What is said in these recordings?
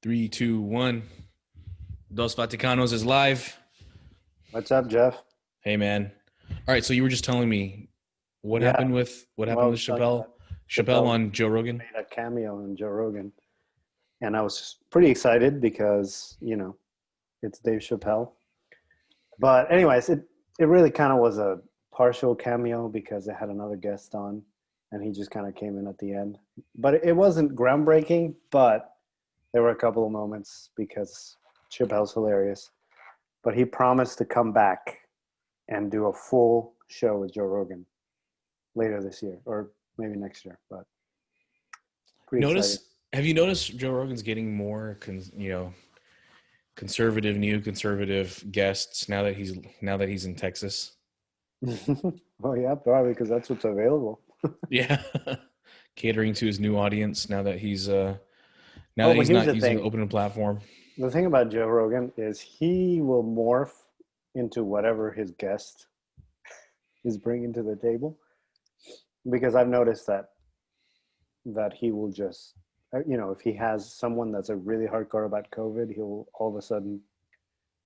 Three, two, one. Dos Vaticanos is live. What's up, Jeff? Hey, man. All right, so you were just telling me what Yeah, happened with well, I was telling you Chappelle? that Chappelle Chappelle on Joe Rogan. made a cameo on Joe Rogan, and I was pretty excited because it's Dave Chappelle. But anyways, it really kind of was a partial cameo because it had another guest on, and he just kind of came in at the end. But it wasn't groundbreaking, but there were a couple of moments because Chappelle's hilarious. But he promised to come back and do a full show with Joe Rogan later this year or maybe next year, but pretty excited. Have you noticed Joe Rogan's getting more, new conservative guests now that he's in Texas? Well, yeah, probably because that's what's available. Yeah, catering to his new audience now that he's But here's not the using the thing. open platform. The thing about Joe Rogan is he will morph into whatever his guest is bringing to the table. Because I've noticed that he will just, if he has someone that's a really hardcore about COVID, he'll all of a sudden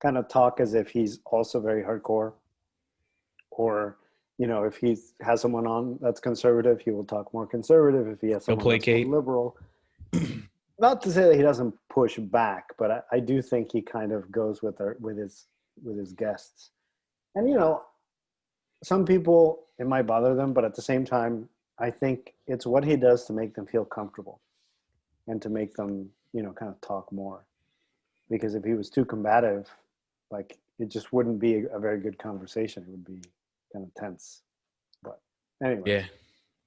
kind of talk as if he's also very hardcore. Or, if he has someone on that's conservative, he will talk more conservative. If he has He'll someone that's more placate. liberal, not to say that he doesn't push back, but I do think he kind of goes with his guests. And some people, it might bother them, but at the same time, I think it's what he does to make them feel comfortable and to make them, kind of talk more. Because if he was too combative, like it just wouldn't be a very good conversation. It would be kind of tense. But anyway.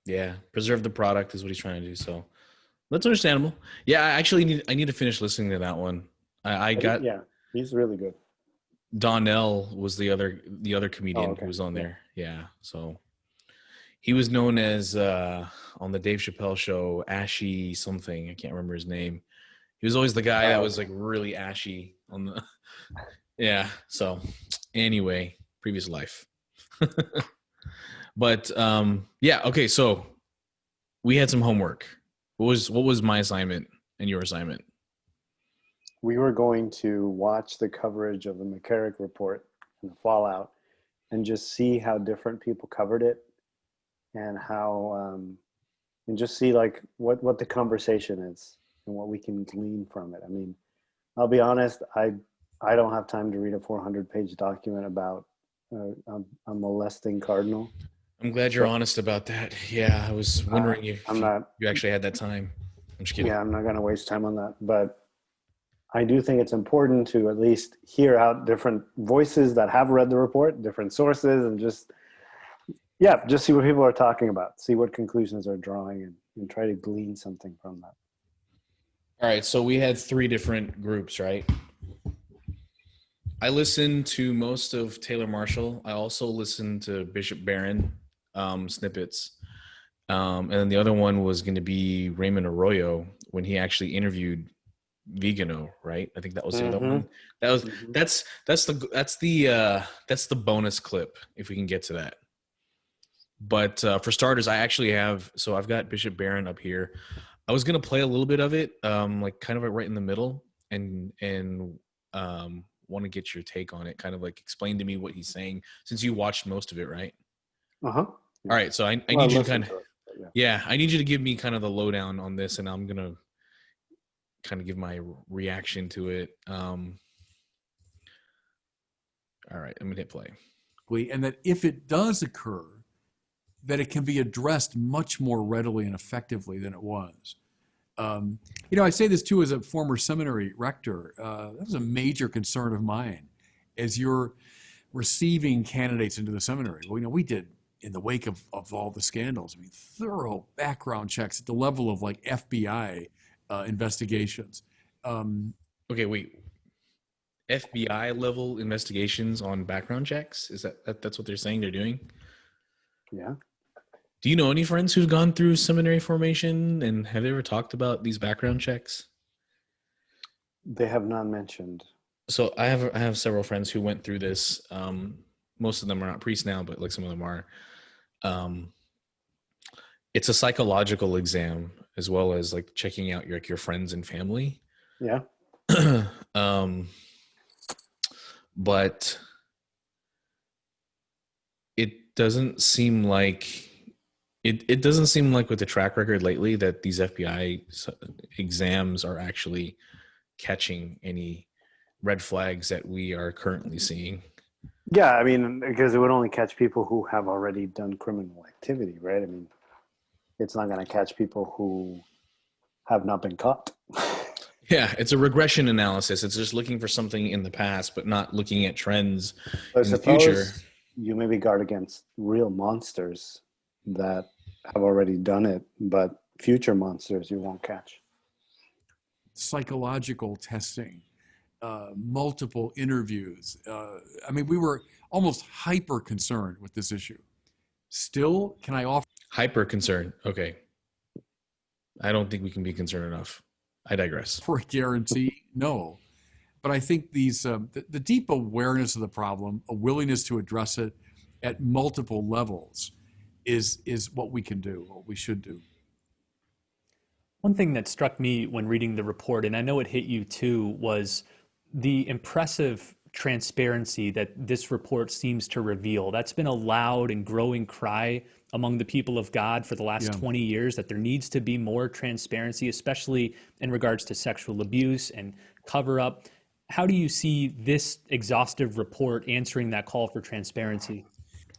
Yeah. Preserve the product is what he's trying to do. So that's understandable. Yeah, I need to finish listening to that one. I got Yeah, he's really good. Donnell was the other comedian who was on there. Yeah. So he was known as on the Dave Chappelle show, Ashy something. I can't remember his name. He was always the guy that was like really ashy on the yeah. So anyway, previous life. But yeah, okay, so we had some homework. What was my assignment and your assignment? We were going to watch the coverage of the McCarrick report and the fallout and just see how different people covered it and how and just see like what the conversation is and what we can glean from it. I mean, I'll be honest, I don't have time to read a 400-page document about a molesting cardinal. I'm glad you're honest about that. Yeah, I was wondering if you actually had that time. I'm just kidding. Yeah, I'm not going to waste time on that. But I do think it's important to at least hear out different voices that have read the report, different sources, and just see what people are talking about, see what conclusions they're drawing, and try to glean something from that. All right, so we had 3 different groups, right? I listened to most of Taylor Marshall. I also listened to Bishop Barron snippets. And then the other one was going to be Raymond Arroyo when he actually interviewed Vigano, right? I think that was the other one. That's the bonus clip if we can get to that. But for starters, I've got Bishop Barron up here. I was going to play a little bit of it, like kind of right in the middle and want to get your take on it, kind of like explain to me what he's saying since you watched most of it, right? All right, so I need you to kind of I need you to give me kind of the lowdown on this, and I'm gonna kind of give my reaction to it. All right, I'm gonna hit play. And that if it does occur, that it can be addressed much more readily and effectively than it was. I say this too as a former seminary rector. That was a major concern of mine as you're receiving candidates into the seminary. Well, we did, in the wake of all the scandals, thorough background checks at the level of like FBI investigations. Okay, wait. FBI level investigations on background checks? Is that's what they're saying they're doing? Yeah. Do you know any friends who've gone through seminary formation, and have they ever talked about these background checks? They have not mentioned. So I have several friends who went through this. Most of them are not priests now, but like some of them are. It's a psychological exam as well as like checking out your friends and family. Yeah. um, but it doesn't seem like it doesn't seem like with the track record lately that these FBI exams are actually catching any red flags that we are currently seeing. Yeah, I mean, because it would only catch people who have already done criminal activity, right? I mean, it's not going to catch people who have not been caught. Yeah, it's a regression analysis. It's just looking for something in the past, but not looking at trends So I in the future. suppose you maybe guard against real monsters that have already done it, but future monsters you won't catch. Psychological testing, multiple interviews. I mean, we were almost hyper concerned with this issue. Still, can I offer Hyper concern. Okay. I don't think we can be concerned enough. I digress. a guarantee? No. But I think the deep awareness of the problem, a willingness to address it at multiple levels, is what we can do, what we should do. One thing that struck me when reading the report, and I know it hit you too, was the impressive transparency that this report seems to reveal. That's been a loud and growing cry among the people of God for the last 20 years, that there needs to be more transparency, especially in regards to sexual abuse and cover up. How do you see this exhaustive report answering that call for transparency?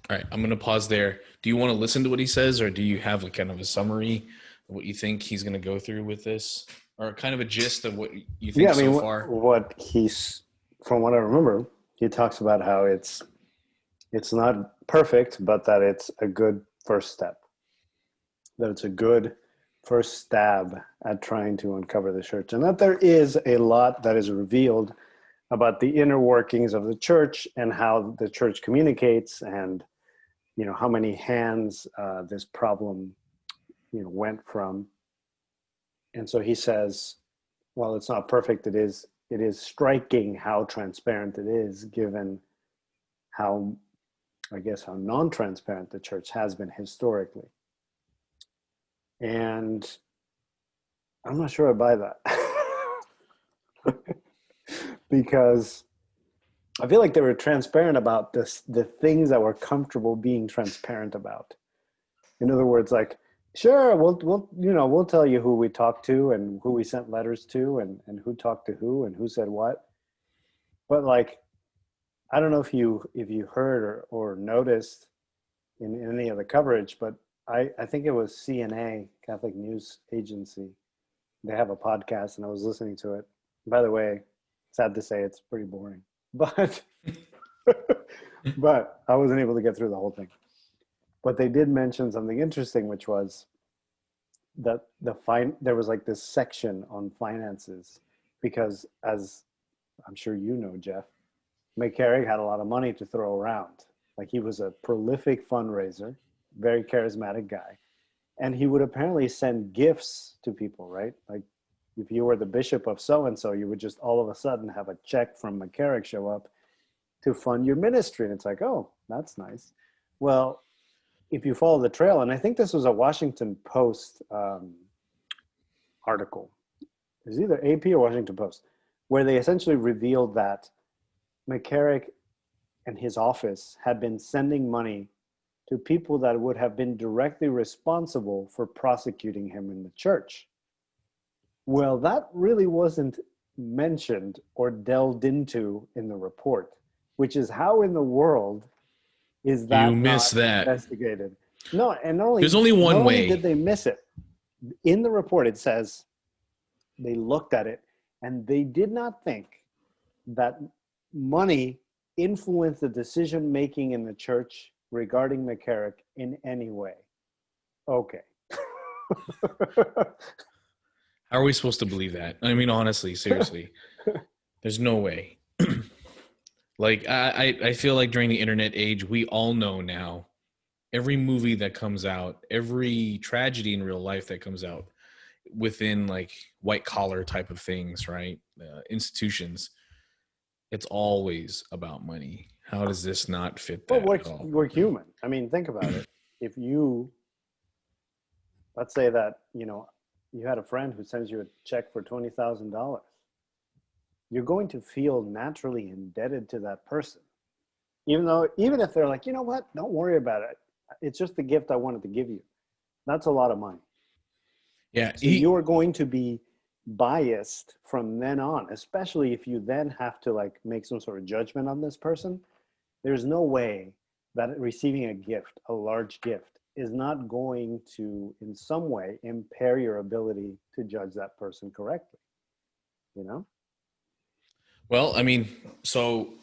All right, I'm going to pause there. Do you want to listen to what he says, or do you have like kind of a summary of what you think he's going to go through with this, or kind of a gist of what you think Yeah, I mean, so far? what he's, from what I remember, he talks about how it's not perfect, but that it's a good first step. That it's a good first stab at trying to uncover the church, and that there is a lot that is revealed about the inner workings of the church and how the church communicates, and how many hands this problem went from. And so he says, well, it's not perfect. It is striking how transparent it is, given how, I guess, how non-transparent the church has been historically. And I'm not sure I buy that. Because I feel like they were transparent about the things that were comfortable being transparent about. In other words, like, sure, we'll tell you who we talked to and who we sent letters to and who talked to who and who said what. But like, I don't know if you heard or noticed in any of the coverage, but I think it was CNA, Catholic News Agency. They have a podcast, and I was listening to it. By the way, sad to say, it's pretty boring, but but I wasn't able to get through the whole thing. But they did mention something interesting, which was that there was like this section on finances, because, as I'm sure you know, Jeff, McCarrick had a lot of money to throw around. Like, he was a prolific fundraiser, very charismatic guy. And he would apparently send gifts to people, right? Like, if you were the bishop of so-and-so, you would just all of a sudden have a check from McCarrick show up to fund your ministry. And it's like, oh, that's nice. Well, if you follow the trail, and I think this was a Washington Post article, it was either AP or Washington Post, where they essentially revealed that McCarrick and his office had been sending money to people that would have been directly responsible for prosecuting him in the church. Well, that really wasn't mentioned or delved into in the report, which is how in the world is that You miss not that. investigated? No, and There's only one not only way. did they miss it, in the report it says they looked at it and they did not think that money influenced the decision making in the church regarding McCarrick in any way. Okay. How are we supposed to believe that? I mean, honestly, seriously, there's no way. Like, I feel like during the internet age, we all know now, every movie that comes out, every tragedy in real life that comes out within like white collar type of things, right? Institutions, it's always about money. How does this not fit But that at all? we're human. I mean, think about it. If you, let's say that, you had a friend who sends you a check for $20,000. you're going to feel naturally indebted to that person. Even if they're like, you know what, don't worry about it. It's just the gift I wanted to give you. That's a lot of money. Yeah, So you are going to be biased from then on, especially if you then have to like make some sort of judgment on this person. There's no way that receiving a gift, a large gift, is not going to, in some way, impair your ability to judge that person correctly. You know? well, I mean, so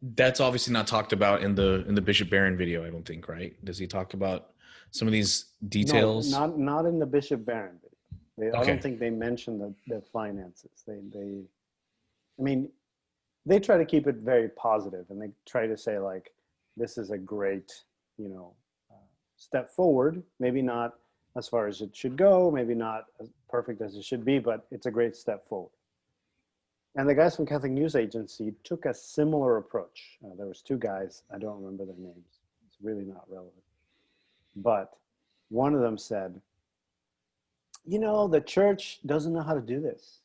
that's obviously not talked about in the Bishop Barron video, I don't think, right? Does he talk about some of these No, details? not in the Bishop Barron video. I don't Okay. think they mention the finances. I mean, they try to keep it very positive, and they try to say like, this is a great, you know, step forward. Maybe not as far as it should go, maybe not as perfect as it should be, but it's a great step forward. And the guys from Catholic News Agency took a similar approach. There was two guys, I don't remember their names. It's really not relevant. But one of them said, you know, the church doesn't know how to do this.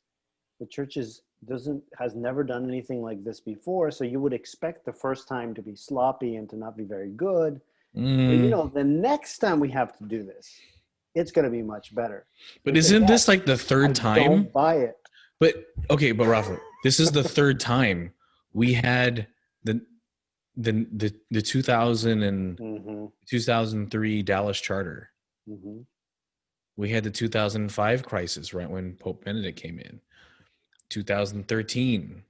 The church has never done anything like this before, so you would expect the first time to be sloppy and to not be very good. But you know, the next time we have to do this, it's going to be much better. But They said, isn't this yes, like the I third time? don't buy it. But okay, but Rafa, this is the third time we had the 2000 and Mm-hmm. 2003 Dallas Charter. Mm-hmm. We had the 2005 crisis right when Pope Benedict came in. 2013.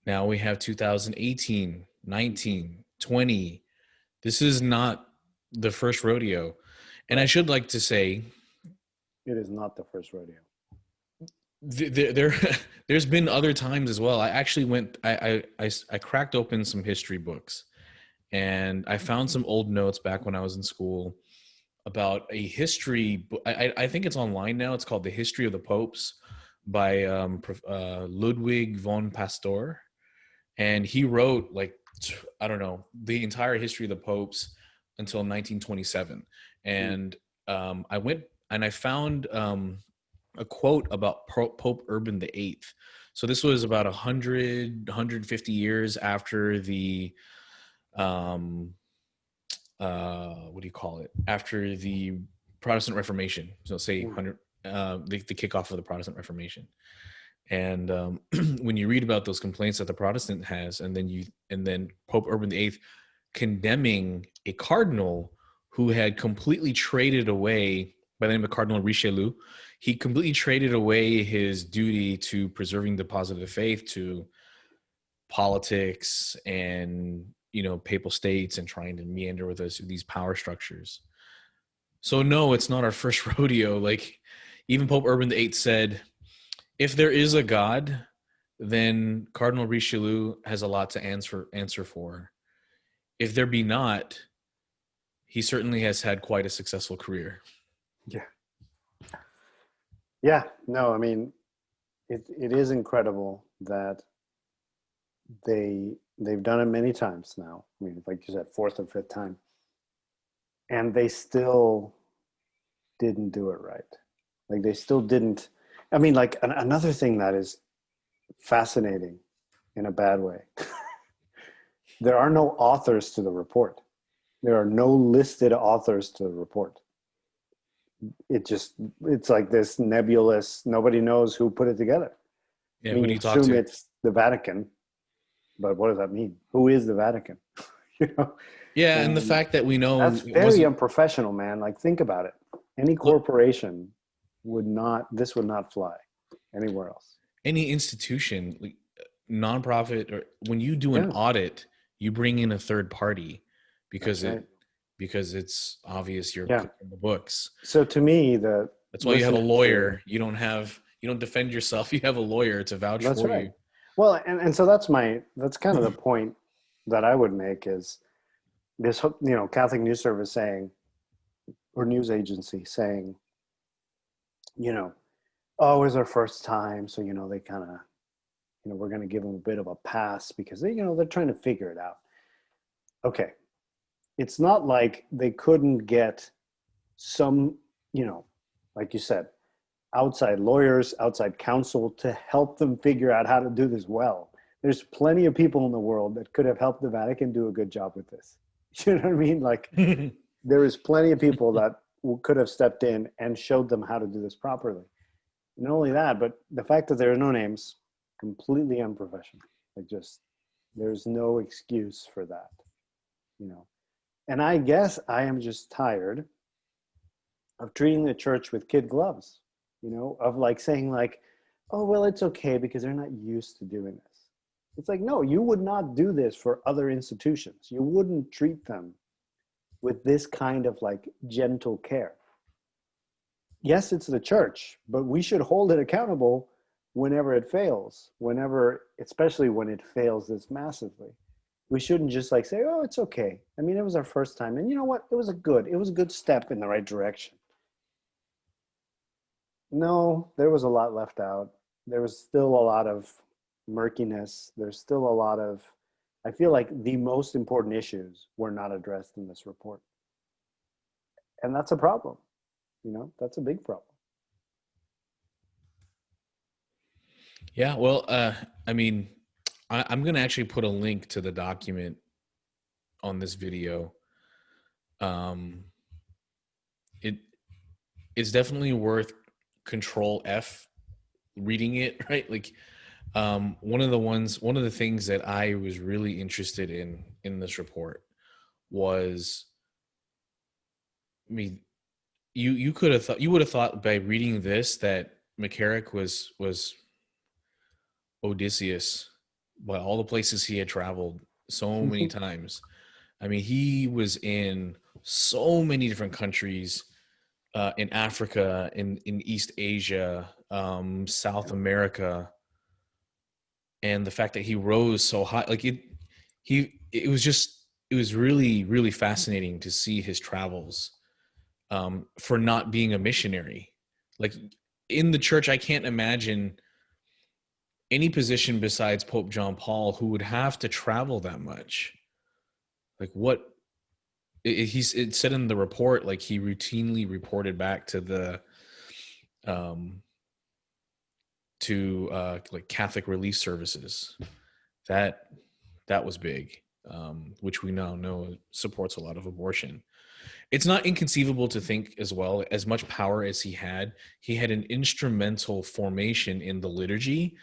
Now we have 2018, 19, 20. This is not the first rodeo. And I should like to say It is not the first rodeo. there's been other times as well. I actually went I cracked open some history books, and I found some old notes back when I was in school about a history. I think it's online now. It's called The History of the Popes by Ludwig von Pastor, and he wrote like, I don't know, the entire history of the popes until 1927. And I went and I found a quote about Pope Urban the Eighth. So this was about 150 years after the what do you call it? After the Protestant Reformation. So say 100 the kickoff of the Protestant Reformation. And when you read about those complaints that the Protestant has, and then Pope Urban the Eighth condemning a cardinal who had completely traded away, by the name of Cardinal Richelieu, he completely traded away his duty to preserving the positive faith to politics and, you know, papal states and trying to meander with us these power structures. So no, it's not our first rodeo. Like even Pope Urban the Eighth said, if there is a God, then Cardinal Richelieu has a lot to answer for. If there be not, he certainly has had quite a successful career. Yeah. Yeah. No, I mean, it is incredible that they've done it many times now. I mean, like you said, fourth or fifth time, and they still didn't do it right. Like they still didn't. I mean, like another thing that is fascinating in a bad way. There are no authors to the report. There are no listed authors to the report. It's like this nebulous, nobody knows who put it together. Yeah, I who mean, do you you talk assume to? it's the Vatican, but what does that mean? Who is the Vatican? You know? Yeah, and the And fact that we know that's it very wasn't unprofessional, man. Like, think about it. Any corporation would not fly anywhere else. any institution, like nonprofit, or when you do an Yeah, audit, you bring in a third party that's because right. it's obvious you're Yeah. cooking the books. So to me, That's why you have a listening to, lawyer. You don't defend yourself. You have a lawyer to vouch that's for right. you. Well, and so that's kind of the point that I would make is this, you know, Catholic News Service saying, or news agency saying, you know, oh, it was our first time. So, you know, they kind of, you know, we're going to give them a bit of a pass because they, you know, they're trying to figure it out. Okay. It's not like they couldn't get some, you know, like you said, outside lawyers, outside counsel to help them figure out how to do this well. There's plenty of people in the world that could have helped the Vatican do a good job with this. You know what I mean? Like, there is plenty of people that could have stepped in and showed them how to do this properly. Not only that, but the fact that there are no names, completely unprofessional. Like, just, there's no excuse for that, you know. And I guess I am just tired of treating the church with kid gloves, you know, of like saying like, oh, well, it's okay because they're not used to doing this. It's like, no, you would not do this for other institutions. You wouldn't treat them with this kind of like gentle care. Yes, it's the church, but we should hold it accountable whenever it fails, whenever, especially when it fails this massively. We shouldn't just like say, oh, it's okay. I mean, it was our first time. And you know what? It was a good step in the right direction. No, there was a lot left out. There was still a lot of murkiness. There's still a lot of, I feel like the most important issues were not addressed in this report. And that's a problem. You know, that's a big problem. Yeah, well, I mean, I'm going to actually put a link to the document on this video. It's definitely worth Control F reading it, right? Like, one of the things that I was really interested in this report was, I mean, you would have thought by reading this that McCarrick was Odysseus by all the places he had traveled so many times. I mean, he was in so many different countries, in Africa, in East Asia, South America, and the fact that he rose so high, like it was really, really fascinating to see his travels, for not being a missionary. Like, in the church, I can't imagine any position besides Pope John Paul who would have to travel that much. Like, what it said in the report, like he routinely reported back to the like Catholic relief services. That was big, which we now know supports a lot of abortion. It's not inconceivable to think as well, as much power as he had an instrumental formation in the liturgy,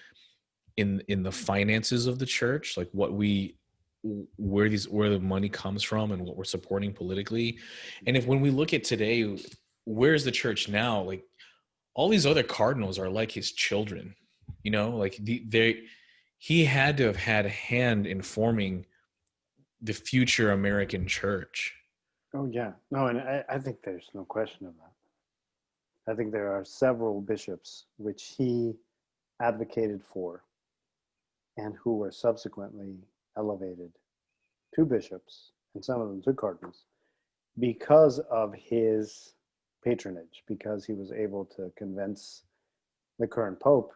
in the finances of the church, like where the money comes from and what we're supporting politically. And when we look at today, where's the church now? Like, all these other cardinals are like his children, you know, like he had to have had a hand in forming the future American church. Oh yeah, no, and I think there's no question of that. I think there are several bishops which he advocated for and who were subsequently elevated to bishops, and some of them to cardinals, because of his patronage, because he was able to convince the current pope,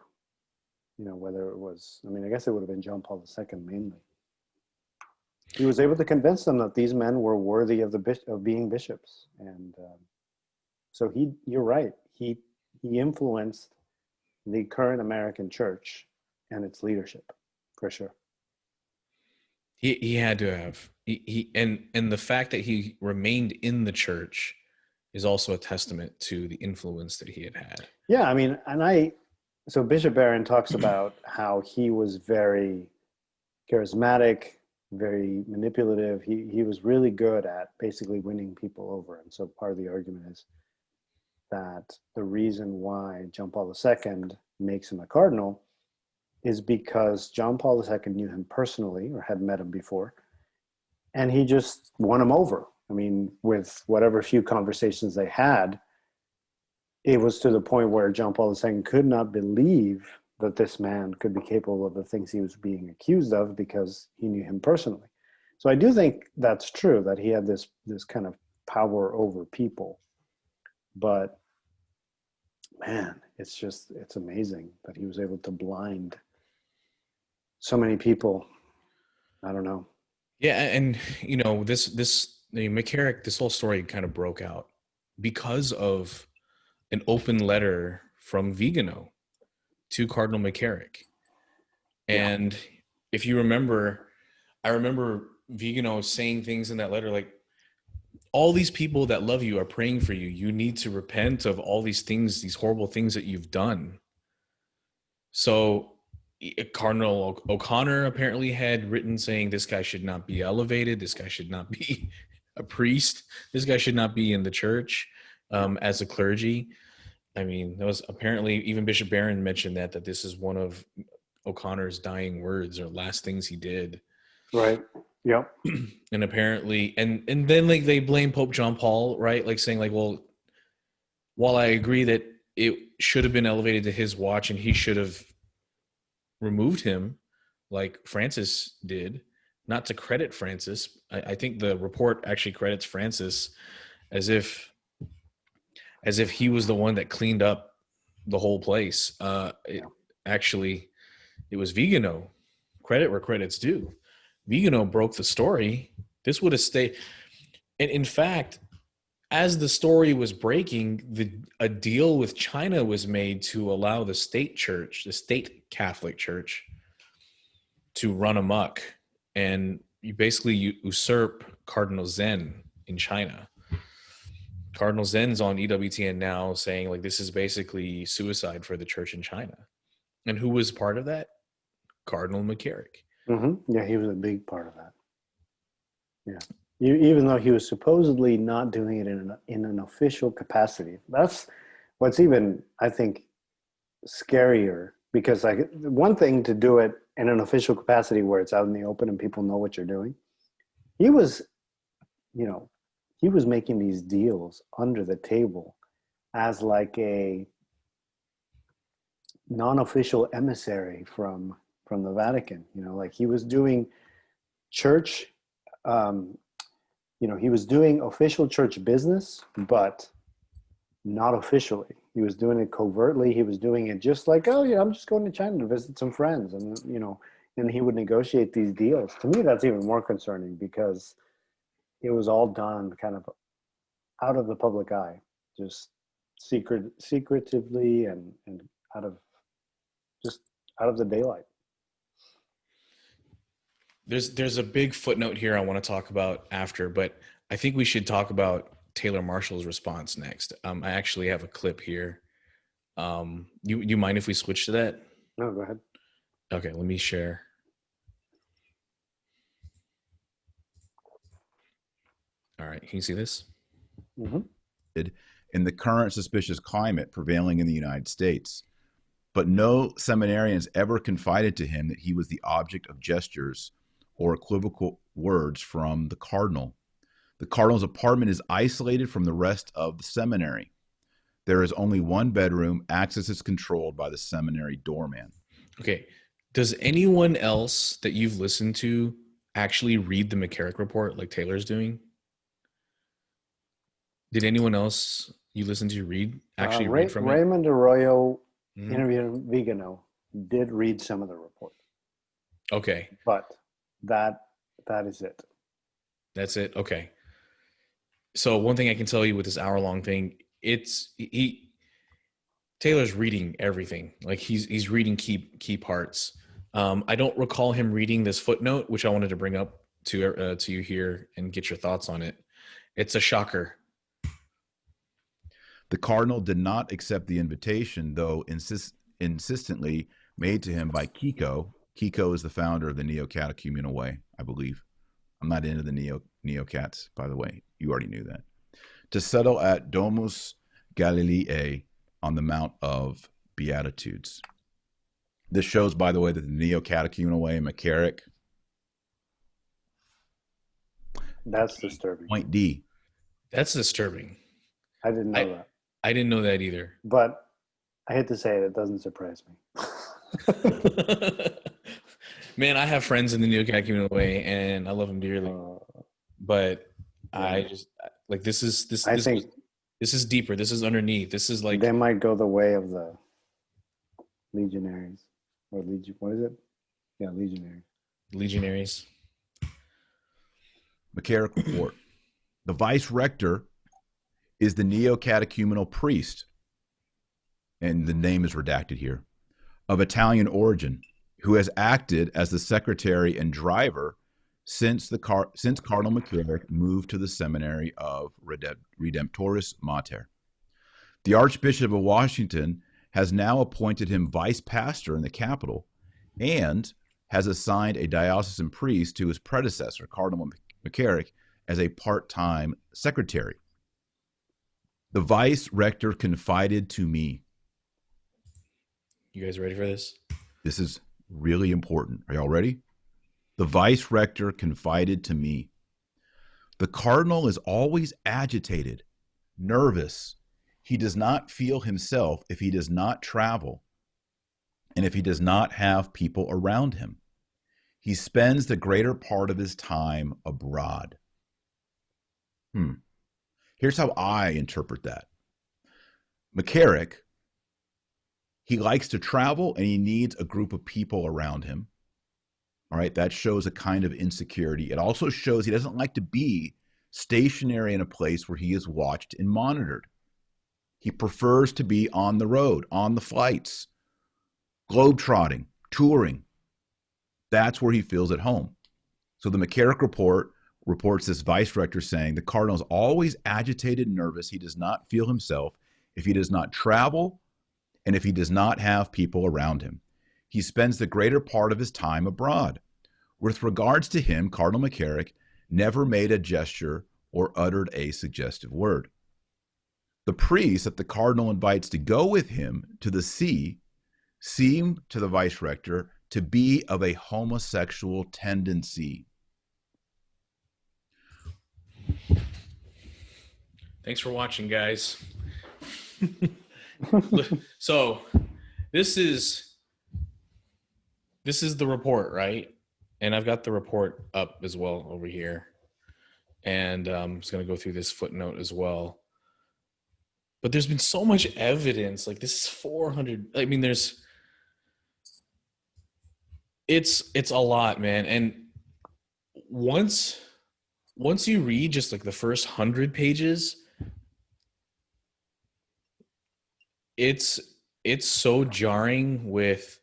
you know, whether it was, I mean, I guess it would have been John Paul II mainly. He was able to convince them that these men were worthy of being bishops, and so you're right, he influenced the current American church and its leadership, for sure. He had to have, and the fact that he remained in the church is also a testament to the influence that he had. Yeah, I mean, so Bishop Barron talks about how he was very charismatic, very manipulative. He was really good at basically winning people over. And so part of the argument is that the reason why John Paul II makes him a cardinal is because John Paul II knew him personally, or had met him before, and he just won him over. I mean, with whatever few conversations they had, it was to the point where John Paul II could not believe that this man could be capable of the things he was being accused of, because he knew him personally. So I do think that's true, that he had this kind of power over people. But man, it's amazing that he was able to blind so many people. I don't know. Yeah, and you know, McCarrick, this whole story kind of broke out because of an open letter from Vigano to Cardinal McCarrick. Yeah. And if you remember, I remember Vigano saying things in that letter like, all these people that love you are praying for you. You need to repent of all these things, these horrible things that you've done. So Cardinal O'Connor apparently had written saying this guy should not be elevated. This guy should not be a priest. This guy should not be in the church as a clergy. I mean, that was apparently even Bishop Barron mentioned that this is one of O'Connor's dying words or last things he did. Right. Yep. And apparently, and then like they blame Pope John Paul, right? Like saying like, well, while I agree that it should have been elevated to his watch and he should have removed him like Francis did, not to credit Francis. I think the report actually credits Francis as if he was the one that cleaned up the whole place. Actually, it was Vigano. Credit where credit's due. Vigano broke the story. This would have stayed. And in fact, as the story was breaking, a deal with China was made to allow the state church, the state Catholic Church, to run amok. And you basically usurp Cardinal Zen in China. Cardinal Zen's on EWTN now saying like this is basically suicide for the church in China. And who was part of that? Cardinal McCarrick. Mm-hmm. Yeah, he was a big part of that. Yeah. Even though he was supposedly not doing it in an official capacity. That's what's even, I think, scarier, because like one thing to do it in an official capacity where it's out in the open and people know what you're doing. He was making these deals under the table as like a non-official emissary from the Vatican. Like he was doing church, he was doing official church business, but not officially. He was doing it covertly. He was doing it just like, oh yeah, I'm just going to China to visit some friends, and and he would negotiate these deals. To me, that's even more concerning because it was all done kind of out of the public eye, just secretively and out of the daylight. There's a big footnote here I want to talk about after, but I think we should talk about Taylor Marshall's response next. I actually have a clip here. You mind if we switch to that? No, go ahead. Okay, let me share. All right, can you see this? Mm-hmm. In the current suspicious climate prevailing in the United States, but no seminarians ever confided to him that he was the object of gestures or equivocal words from the cardinal. The cardinal's apartment is isolated from the rest of the seminary. There is only one bedroom. Access is controlled by the seminary doorman. Okay. Does anyone else that you've listened to actually read the McCarrick report like Taylor's doing? Did anyone else you listened to read read from it? Raymond Arroyo, interviewing Vigano, did read some of the report. Okay. But that is it. That's it. Okay. So one thing I can tell you with this hour-long thing, Taylor's reading everything. Like he's reading key parts. I don't recall him reading this footnote, which I wanted to bring up to you here and get your thoughts on it. It's a shocker. The cardinal did not accept the invitation, though insistently made to him by Kiko. Kiko is the founder of the Neo-Catechumenal Way, I believe. I'm not into the Neo-Cats, by the way. You already knew that. To settle at Domus Galileae on the Mount of Beatitudes. This shows, by the way, that the Neo-Catechumenal Way and McCarrick. That's disturbing. Point D. That's disturbing. I didn't know that. I didn't know that either. But I hate to say it doesn't surprise me. Man, I have friends in the Neo-Catechumenal Way, and I love them dearly. But yeah. I just like this is deeper. This is underneath. This is like they might go the way of the legionaries or legion. What is it? Yeah, legionaries. Legionaries. McCarrick report. The vice rector is the neo-catechumenal priest and the name is redacted here, of Italian origin, who has acted as the secretary and driver since Cardinal McCarrick moved to the seminary of Redemptoris Mater. The Archbishop of Washington has now appointed him vice pastor in the capital and has assigned a diocesan priest to his predecessor, Cardinal McCarrick, as a part-time secretary. The vice rector confided to me. You guys ready for this? This is really important. Are y'all ready? The vice rector confided to me. The cardinal is always agitated, nervous. He does not feel himself if he does not travel and if he does not have people around him. He spends the greater part of his time abroad. Here's how I interpret that. McCarrick, he likes to travel and he needs a group of people around him. All right, that shows a kind of insecurity. It also shows he doesn't like to be stationary in a place where he is watched and monitored. He prefers to be on the road, on the flights, globetrotting, touring. That's where he feels at home. So the McCarrick report reports this vice rector saying the cardinal is always agitated and nervous. He does not feel himself if he does not travel and if he does not have people around him. He spends the greater part of his time abroad. With regards to him, Cardinal McCarrick never made a gesture or uttered a suggestive word. The priest that the cardinal invites to go with him to the see seemed to the vice rector to be of a homosexual tendency. Thanks for watching, guys. So this is the report, right? And I've got the report up as well over here. And I'm just going to go through this footnote as well. But there's been so much evidence. Like, this is 400. I mean, it's a lot, man. And once you read just like the first 100 pages, it's so jarring with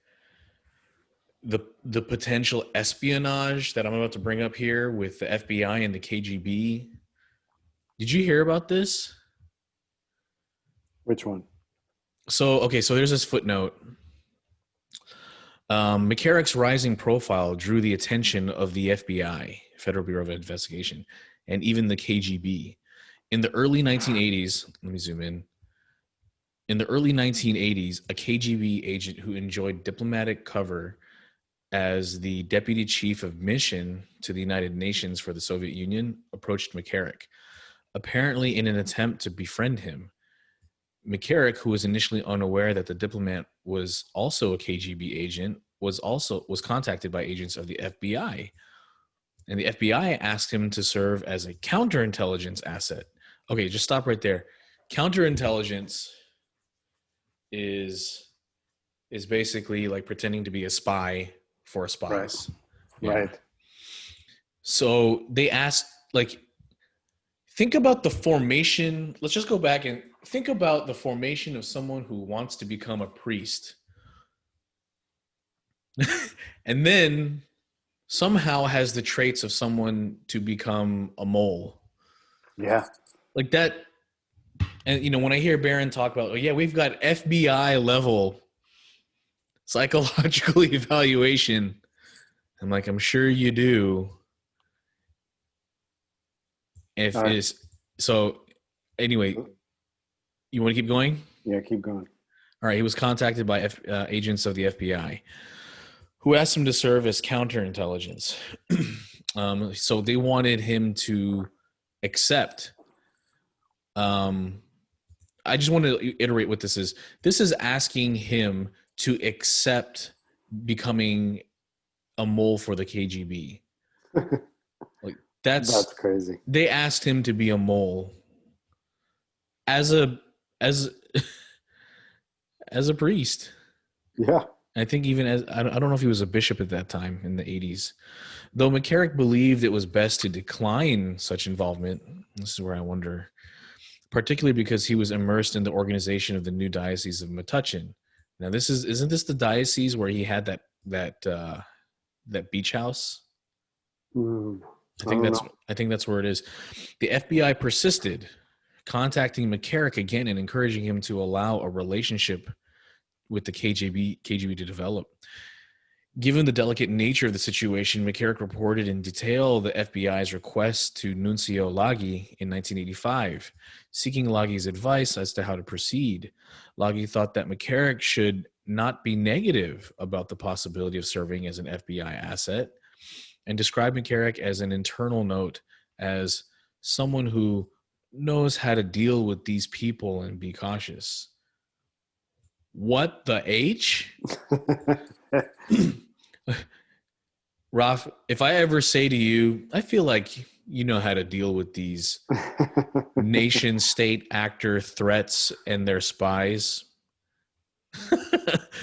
the potential espionage that I'm about to bring up here with the FBI and the KGB. Did you hear about this? Which one? So there's this footnote. McCarrick's rising profile drew the attention of the FBI, Federal Bureau of Investigation, and even the KGB. In the early 1980s, let me zoom in. In the early 1980s, a KGB agent who enjoyed diplomatic cover as the deputy chief of mission to the United Nations for the Soviet Union approached McCarrick, apparently in an attempt to befriend him. McCarrick, who was initially unaware that the diplomat was also a KGB agent, was contacted by agents of the FBI. And the FBI asked him to serve as a counterintelligence asset. Okay, just stop right there. Counterintelligence is basically like pretending to be a spy for spies. Right. Yeah. Right. So they asked, like, think about the formation. Let's just go back and think about the formation of someone who wants to become a priest. And then somehow has the traits of someone to become a mole. Yeah. Like that. And, you know, when I hear Barron talk about, oh, yeah, we've got FBI level psychological evaluation, I'm like, I'm sure you do. So anyway, you want to keep going? Yeah, keep going. All right. He was contacted by agents of the FBI who asked him to serve as counterintelligence. So they wanted him to accept. I just want to iterate what this is. This is asking him to accept becoming a mole for the KGB. Like That's crazy. They asked him to be a mole as a priest. Yeah. I think even as I don't know if he was a bishop at that time in the 80s. Though McCarrick believed it was best to decline such involvement. This is where I wonder. particularly because he was immersed in the organization of the new diocese of Metuchen. Now, isn't this the diocese where he had that beach house? I don't know. I think that's where it is. The FBI persisted, contacting McCarrick again and encouraging him to allow a relationship with the KGB to develop. Given the delicate nature of the situation, McCarrick reported in detail the FBI's request to Nuncio Laghi in 1985, seeking Laghi's advice as to how to proceed. Laghi thought that McCarrick should not be negative about the possibility of serving as an FBI asset, and described McCarrick as an internal note, as someone who knows how to deal with these people and be cautious. What the H? Raf, if I ever say to you, I feel like you know how to deal with these nation state actor threats and their spies.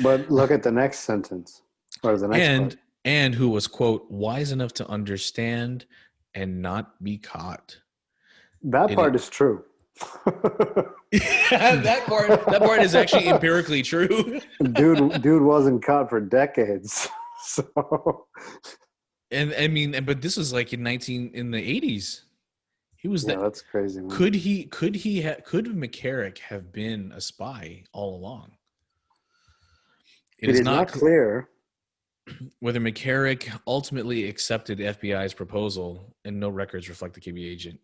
But look at the next sentence, or the next part. And who was, quote, wise enough to understand and not be caught. That part is true. that part is actually empirically true. Dude wasn't caught for decades. So, and I mean, but this was like in the 80s. He was that's crazy. Man. Could McCarrick have been a spy all along? It is not clear whether McCarrick ultimately accepted the FBI's proposal, and no records reflect the KGB agent.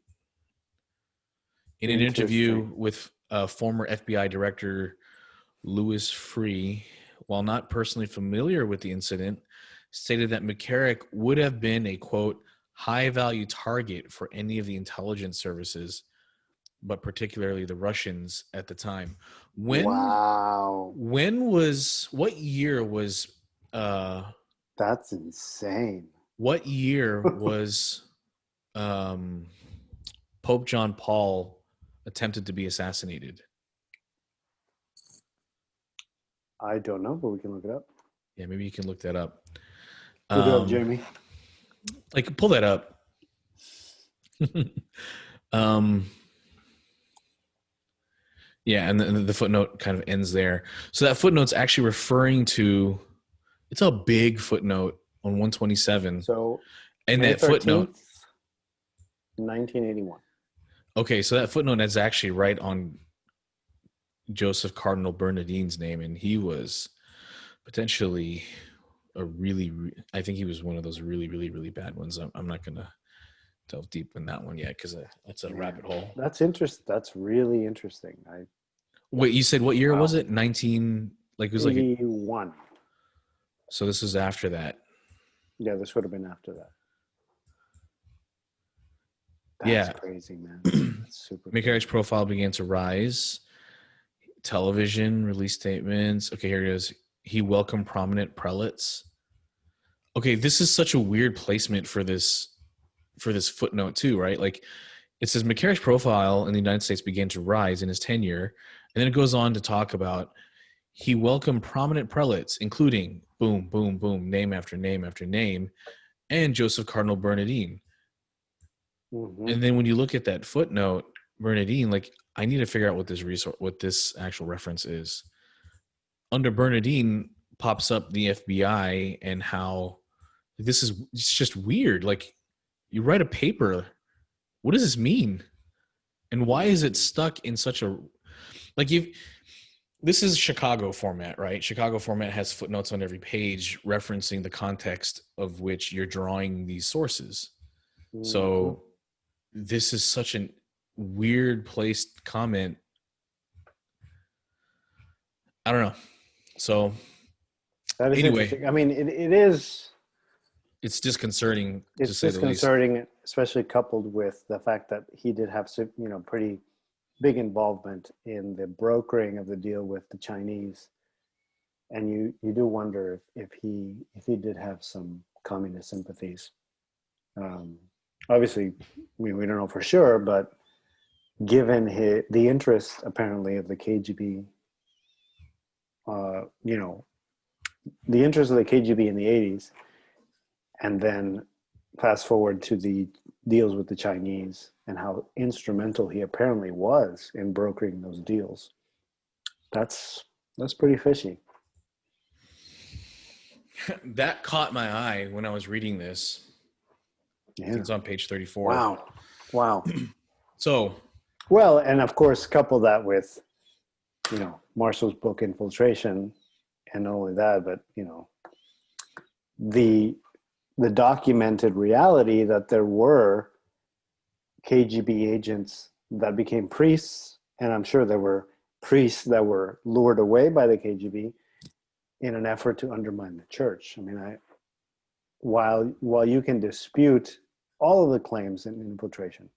In an interview with former FBI Director Louis Freeh, while not personally familiar with the incident, stated that McCarrick would have been a, quote, high-value target for any of the intelligence services, but particularly the Russians at the time. Wow. What year was... That's insane. What year was Pope John Paul attempted to be assassinated? I don't know, but we can look it up. Yeah, maybe you can look that up. Look it up, Jamie. Like, pull that up. Yeah, and the footnote kind of ends there. So that footnote's actually referring to, it's a big footnote on 127. So, and May that footnote, 1981. Okay, so that footnote is actually right on Joseph Cardinal Bernardine's name, and he was potentially I think he was one of those really, really, really bad ones. I'm not going to delve deep in that one yet because that's a rabbit hole. That's interesting. That's really interesting. Wait, you said what year was it? 19, like it was 81. Like so this is after that. Yeah, this would have been after that. That's crazy, man. That's super McCarrick's profile began to rise. Television, release statements. Okay, here it is. He welcomed prominent prelates. Okay, this is such a weird placement for this footnote too, right? Like it says McCarrick's profile in the United States began to rise in his tenure, and then it goes on to talk about he welcomed prominent prelates, including boom, boom, boom, name after name after name, and Joseph Cardinal Bernardine. Mm-hmm. And then when you look at that footnote, Bernardine, like I need to figure out what this actual reference is. Under Bernardine pops up the FBI and how it's just weird. Like you write a paper, what does this mean? And why is it stuck in such a, like this is Chicago format, right? Chicago format has footnotes on every page referencing the context of which you're drawing these sources. Mm-hmm. So this is such a weird placed comment. I don't know. So that is anyway, interesting. I mean, it is. It's disconcerting. It's disconcerting, especially coupled with the fact that he did have, pretty big involvement in the brokering of the deal with the Chinese, and you do wonder if he did have some communist sympathies. Obviously, we don't know for sure, but given the interest apparently of the KGB, the interest of the KGB in the 80s, and then fast forward to the deals with the Chinese and how instrumental he apparently was in brokering those deals. That's pretty fishy. That caught my eye when I was reading this. I think Yeah. it's on page 34. Wow. Wow. So, Well, and of course, couple that with, Marshall's book Infiltration, and not only that, but the documented reality that there were KGB agents that became priests, and I'm sure there were priests that were lured away by the KGB in an effort to undermine the church. I mean, while you can dispute all of the claims in infiltration,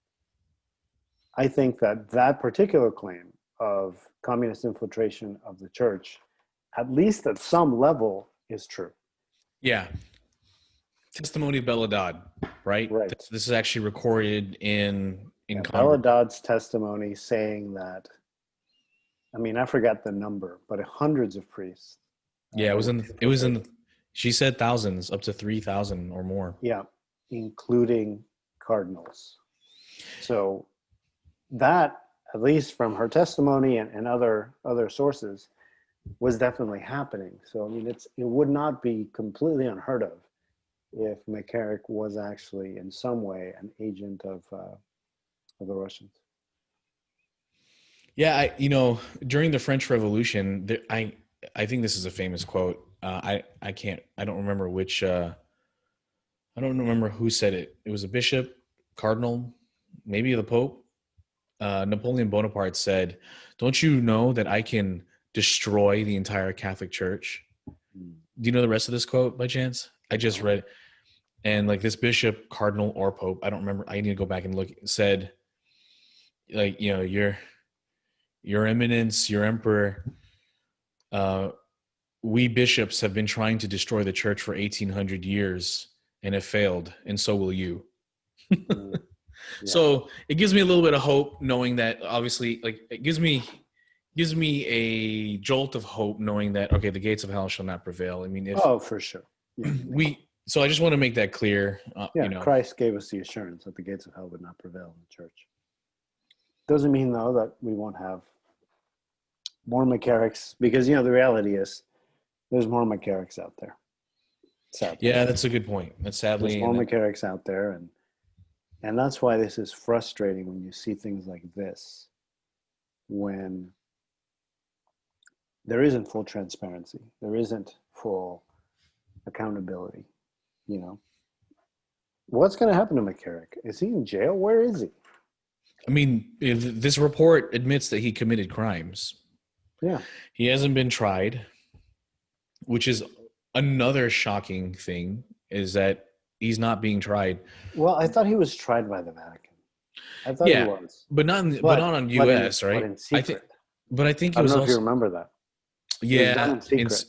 I think that particular claim of communist infiltration of the church, at least at some level, is true. yeah. Testimony of Belladad, right? Right. This is actually recorded in Congress. Belladad's testimony saying that, I mean, I forgot the number, but hundreds of priests. Yeah, she said thousands, up to 3,000 or more. Yeah, including cardinals. So that, at least from her testimony and other sources, was definitely happening. So I mean, it would not be completely unheard of if McCarrick was actually in some way an agent of the Russians. Yeah, during the French Revolution, I think this is a famous quote. I don't remember which. I don't remember who said it. It was a bishop, cardinal, maybe the Pope. Napoleon Bonaparte said, "Don't you know that I can destroy the entire Catholic Church?" Do you know the rest of this quote by chance? I just read it. And like this bishop, cardinal, or Pope, I don't remember. I need to go back and look. Said, like, your Eminence, your Emperor, we bishops have been trying to destroy the church for 1,800 years and have failed, and so will you. Yeah. So it gives me a little bit of hope knowing that, obviously, like, it gives me a jolt of hope knowing that, okay, the gates of hell shall not prevail. I mean, for sure. Yeah. So I just want to make that clear. Christ gave us the assurance that the gates of hell would not prevail in the church. Doesn't mean, though, that we won't have more McCarricks, because, the reality is there's more McCarricks out there. Sadly. Yeah, that's a good point. That's sadly. There's more McCarricks out there, and that's why this is frustrating when you see things like this, when there isn't full transparency, there isn't full accountability. What's going to happen to McCarrick? Is he in jail? Where is he? I mean, if this report admits that he committed crimes. Yeah. He hasn't been tried, which is another shocking thing, is that he's not being tried. Well, I thought he was tried by the Vatican. I thought he was. But not on U.S., right? But in secret. I think I don't know if you remember that. Yeah,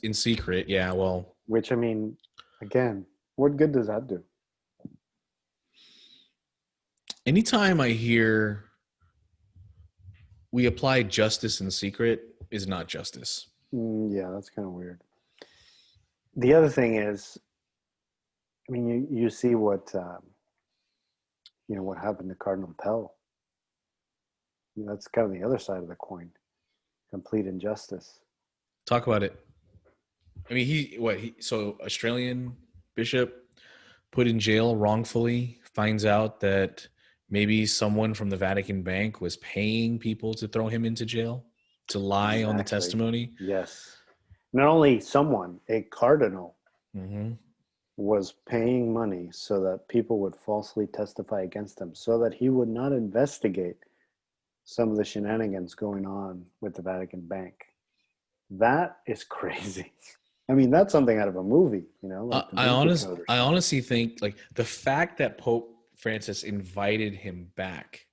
in secret. Yeah, well. Which, I mean, again, what good does that do? Anytime I hear we apply justice in secret is not justice. Yeah, that's kind of weird. The other thing is, I mean, you see what what happened to Cardinal Pell. That's kind of the other side of the coin. Complete injustice. Talk about it. I mean, so Australian bishop put in jail wrongfully, finds out that maybe someone from the Vatican Bank was paying people to throw him into jail, to lie on the testimony. Yes. Not only someone, a cardinal was paying money so that people would falsely testify against him, so that he would not investigate some of the shenanigans going on with the Vatican Bank. That is crazy. I mean, that's something out of a movie, like I honestly think, like, the fact that Pope Francis invited him back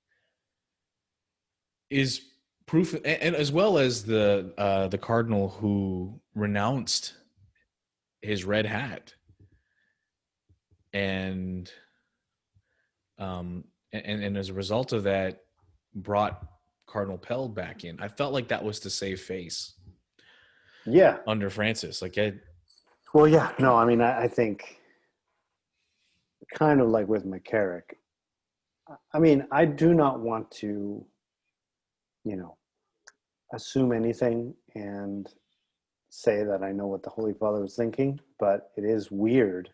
is proof, and as well as the cardinal who renounced his red hat and as a result of that brought Cardinal Pell back in. I felt like that was to save face. Yeah. Under Francis, I think kind of like with McCarrick. I mean, I do not want to, assume anything and say that I know what the Holy Father was thinking, but it is weird.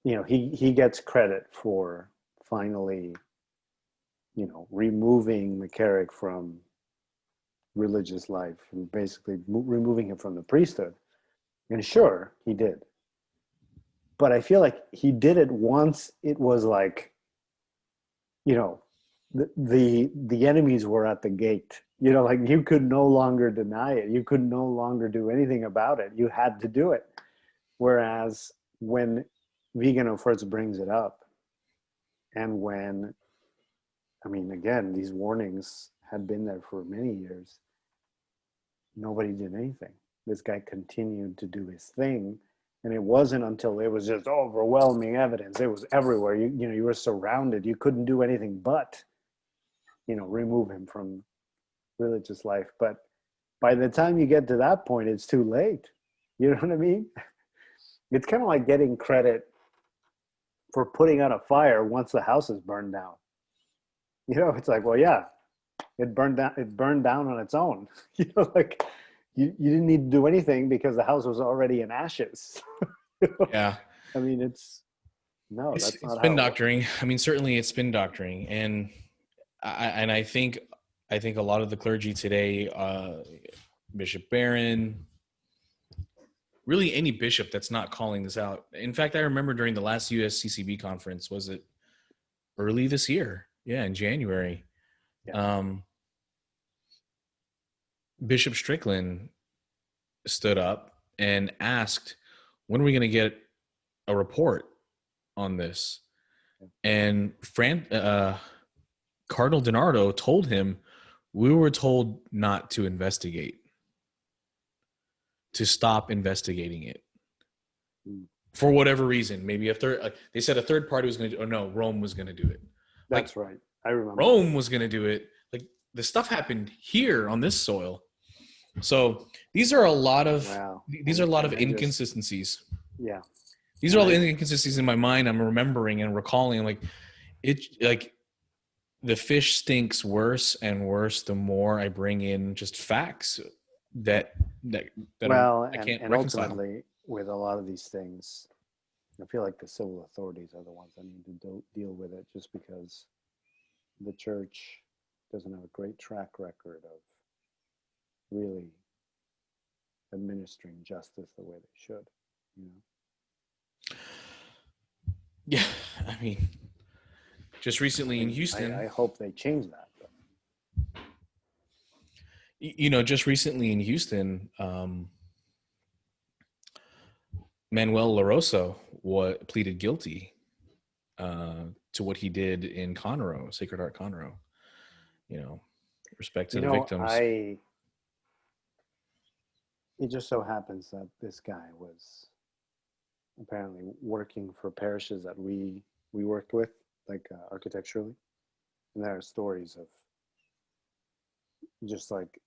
He gets credit for finally, removing McCarrick from religious life and basically removing him from the priesthood. And sure, he did. But I feel like he did it once it was like, the enemies were at the gate. Like you could no longer deny it. You could no longer do anything about it. You had to do it. Whereas when Vigano first brings it up, and when, I mean, again, these warnings had been there for many years, nobody did anything. This guy continued to do his thing. And it wasn't until it was just overwhelming evidence. It was everywhere. You were surrounded. You couldn't do anything but, remove him from religious life. But by the time you get to that point, it's too late. You know what I mean? It's kind of like getting credit for putting out a fire once the house is burned down. It's like, well, yeah, it burned down. It burned down on its own. Like you didn't need to do anything because the house was already in ashes. Yeah. I mean, that's not It's how spin it works. doctoring. I mean, certainly it's spin doctoring, and I think a lot of the clergy today, Bishop Barron, really any bishop that's not calling this out. In fact, I remember during the last USCCB conference, was it early this year? Yeah, in January. Yeah. Bishop Strickland stood up and asked, when are we going to get a report on this? And Cardinal DiNardo told him, we were told not to investigate, to stop investigating it. For whatever reason, maybe they said a third party was going to do, or no, Rome was going to do it. That's right. I remember. Rome was going to do it. Like the stuff happened here on this soil. So these are a lot of inconsistencies. Yeah. These are all the inconsistencies in my mind. I'm remembering and recalling, like the fish stinks worse and worse the more I bring in just facts that I can't reconcile. Ultimately, with a lot of these things, I feel like the civil authorities are the ones that need to deal with it, just because the church doesn't have a great track record of really administering justice the way they should. Yeah, I mean, just recently in Houston, I hope they change that. Just recently in Houston, Manuel LaRosa pleaded guilty to what he did in Conroe, Sacred Heart Conroe. Respect to the victims. It just so happens that this guy was apparently working for parishes that we worked with, like architecturally, and there are stories of just like,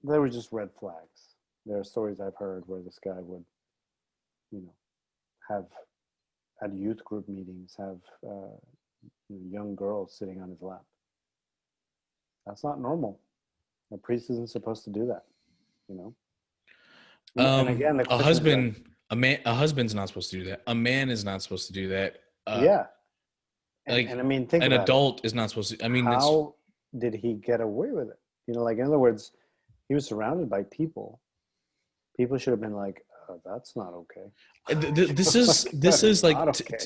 there were just red flags. There are stories I've heard where this guy would, have at youth group meetings, have young girls sitting on his lap. That's not normal. A priest isn't supposed to do that, And again, the a husband's not supposed to do that. A man is not supposed to do that. Yeah. And I mean, think an about adult is not supposed to. I mean, how did he get away with it? Like, in other words, he was surrounded by people. People should have been like, oh, that's not okay. This is like, okay.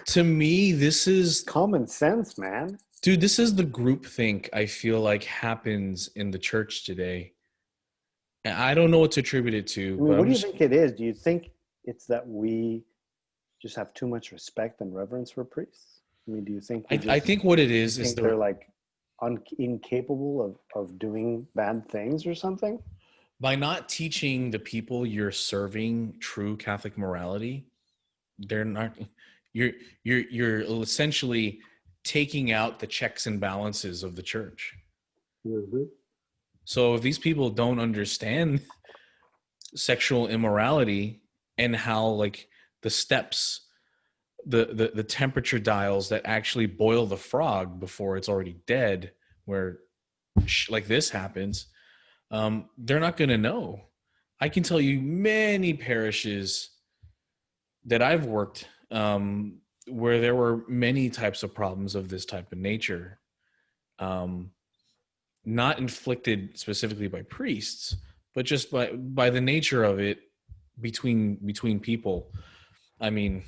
To me, this is common sense, man. Dude, this is the groupthink I feel like happens in the church today. And I don't know what to attribute it to. I mean, what do you think it is? Do you think it's that we just have too much respect and reverence for priests? I mean, do you think I think what it is they're like incapable of doing bad things or something? By not teaching the people you're serving true Catholic morality, they're not. You're essentially taking out the checks and balances of the church. Mm-hmm. So if these people don't understand sexual immorality and how, like, the steps the temperature dials that actually boil the frog before it's already dead, where like this happens, they're not going to know. I can tell you many parishes that I've worked where there were many types of problems of this type of nature, not inflicted specifically by priests, but just by the nature of it between people. I mean,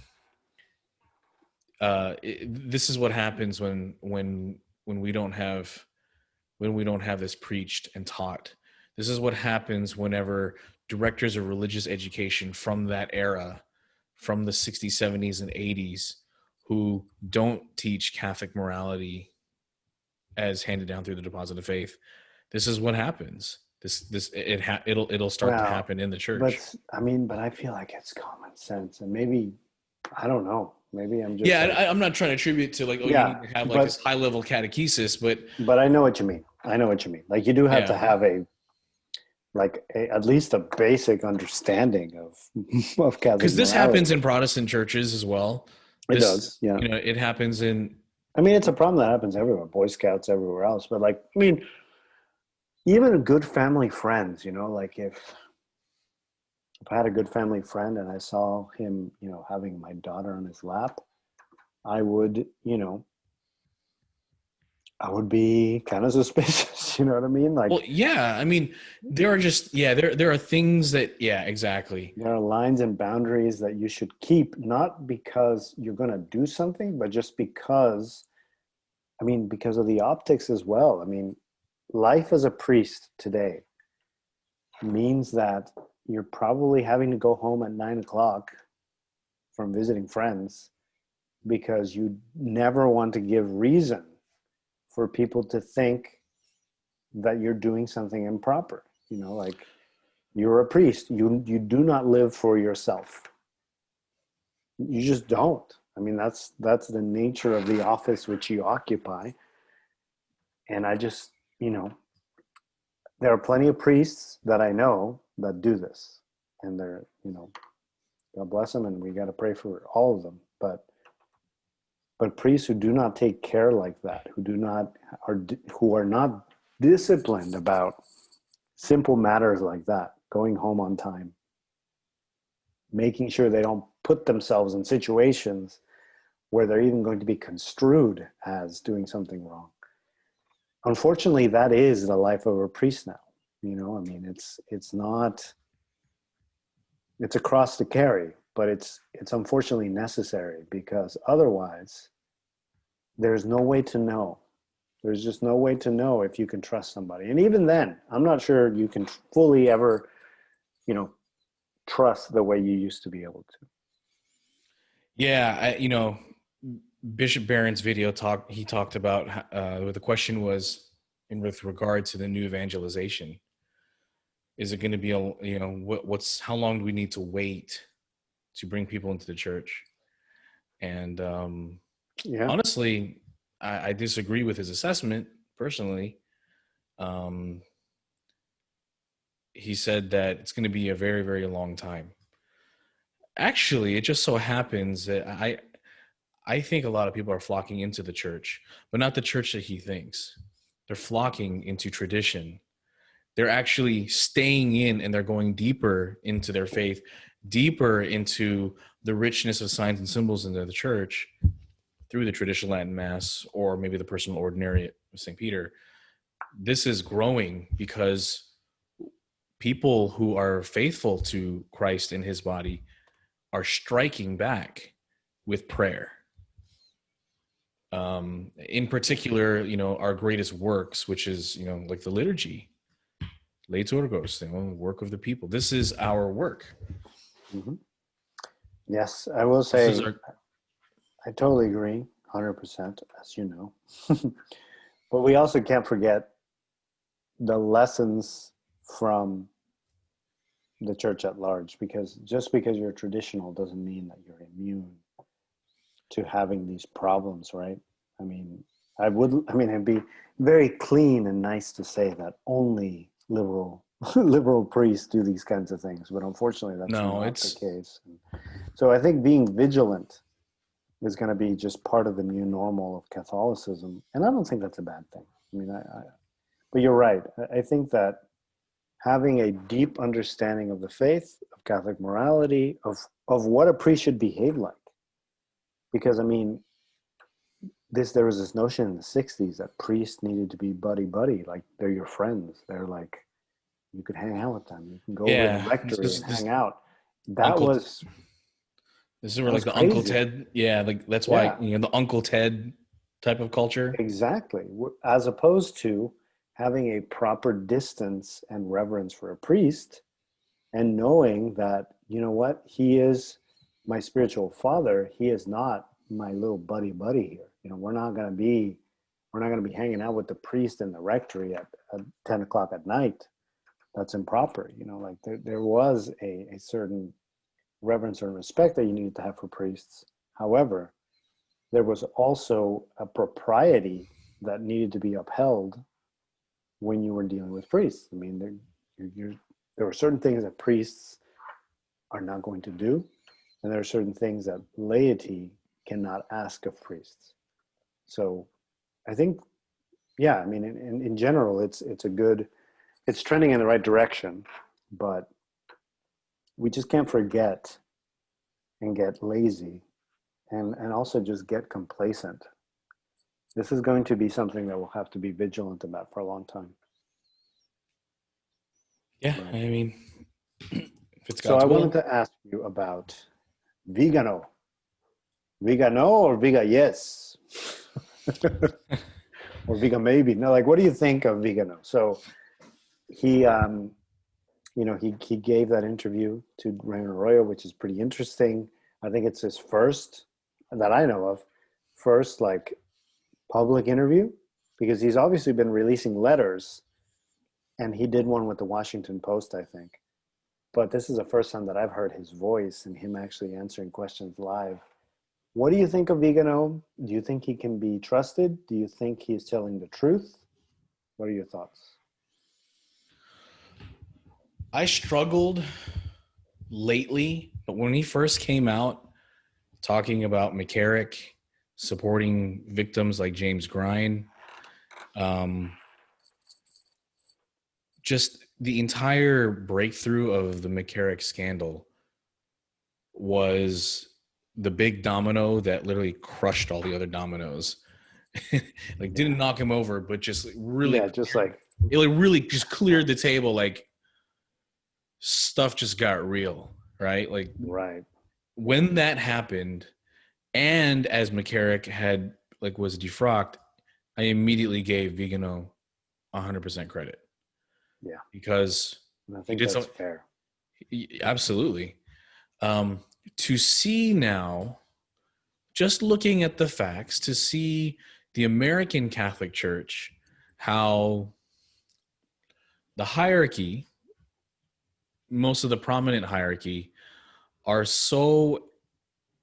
this is what happens when we don't have this preached and taught. This is what happens whenever directors of religious education from that era, from the 60s, 70s, and 80s, who don't teach Catholic morality as handed down through the deposit of faith. This is what happens. It'll start to happen in the church. But I mean, but I feel like it's common sense, and maybe I don't know. Maybe I'm just I'm not trying to attribute to like, you need to have like this high level catechesis, but I know what you mean. I know what you mean. Like you do have to have at least a basic understanding of Catholic. Because this happens in Protestant churches as well. It does, yeah. You know, it happens in. I mean, it's a problem that happens everywhere, Boy Scouts, everywhere else. But like, I mean, even good family friends, you know, like if I had a good family friend and I saw him, you know, having my daughter on his lap, I would, you know, I would be kind of suspicious. You know what I mean? Like, well, yeah. I mean, there are just there are things that exactly. There are lines and boundaries that you should keep, not because you're going to do something, but just because, I mean, because of the optics as well. I mean, life as a priest today means that you're probably having to go home at 9:00 from visiting friends because you never want to give reason for people to think that you're doing something improper. You know, like you're a priest. You do not live for yourself. You just don't. I mean, that's the nature of the office which you occupy. And I just, you know, there are plenty of priests that I know that do this, and they're, you know, God bless them, and we got to pray for all of them. But priests who do not take care like that, who are not disciplined about simple matters like that, going home on time, making sure they don't put themselves in situations where they're even going to be construed as doing something wrong. Unfortunately, that is the life of a priest now. You know, I mean, it's a cross to carry, but it's unfortunately necessary, because otherwise there's no way to know. There's just no way to know if you can trust somebody. And even then, I'm not sure you can fully ever, you know, trust the way you used to be able to. Yeah, you know, Bishop Barron's video he talked about the question was with regard to the new evangelization. Is it going to be how long do we need to wait to bring people into the church? And honestly, I disagree with his assessment personally. He said that it's going to be a very, very long time. Actually, it just so happens that I think a lot of people are flocking into the church, but not the church that he thinks. They're flocking into tradition. They're actually staying in, and they're going deeper into their faith, deeper into the richness of signs and symbols in the church through the traditional Latin Mass, or maybe the personal ordinariate of St. Peter. This is growing because people who are faithful to Christ and his body are striking back with prayer. In particular, you know, our greatest works, which is, you know, like the liturgy, Liturgos, the work of the people. This is our work. Mm-hmm. Yes, I will say, I totally agree, 100%, as you know. But we also can't forget the lessons from the church at large, because just because you're traditional doesn't mean that you're immune to having these problems, right? I mean, it'd be very clean and nice to say that only liberal priests do these kinds of things, but unfortunately that's not the case. So I think being vigilant is going to be just part of the new normal of Catholicism. And I don't think that's a bad thing. I mean, but you're right. I think that having a deep understanding of the faith, of Catholic morality, of what a priest should behave like. Because, I mean, there was this notion in the 60s that priests needed to be buddy-buddy, like they're your friends. They're like, you could hang out with them. You can go over to the rectory and hang out. That Uncle, was... This is where that like was the Uncle crazy. Ted, yeah, like that's Yeah. why, the Uncle Ted type of culture. Exactly. As opposed to having a proper distance and reverence for a priest and knowing that, you know what, he is my spiritual father. He is not my little buddy here. We're not going to be hanging out with the priest in the rectory at 10 o'clock at night. That's improper. Like there was a certain reverence and respect that you needed to have for priests. However, there was also a propriety that needed to be upheld when you were dealing with priests. I mean, there were certain things that priests are not going to do, and there are certain things that laity cannot ask of priests. So I think, yeah, I mean, in general, it's trending in the right direction, but we just can't forget and get lazy and also just get complacent. This is going to be something that we'll have to be vigilant about for a long time. Yeah, right. I mean, if it's God's so I wanted to ask you about Vigano. Vigano or Viga yes? Or Viga maybe. No, like, what do you think of Vigano? So he gave that interview to Raymond Arroyo, which is pretty interesting. I think it's his first, that I know of, like public interview, because he's obviously been releasing letters, and he did one with the Washington Post, I think. But this is the first time that I've heard his voice and him actually answering questions live. What do you think of Vigano? Do you think he can be trusted? Do you think he's telling the truth? What are your thoughts? I struggled lately, but when he first came out talking about McCarrick supporting victims like James Grine, just the entire breakthrough of the McCarrick scandal was the big domino that literally crushed all the other dominoes. Like, didn't knock him over, but just really, really just cleared the table. Like, stuff just got real, right? Like, right. When that happened, and as McCarrick was defrocked, I immediately gave Vigano 100% credit. Yeah, because I think that's fair. Absolutely. To see now, just looking at the facts, to see the American Catholic Church, how the hierarchy, most of the prominent hierarchy, are so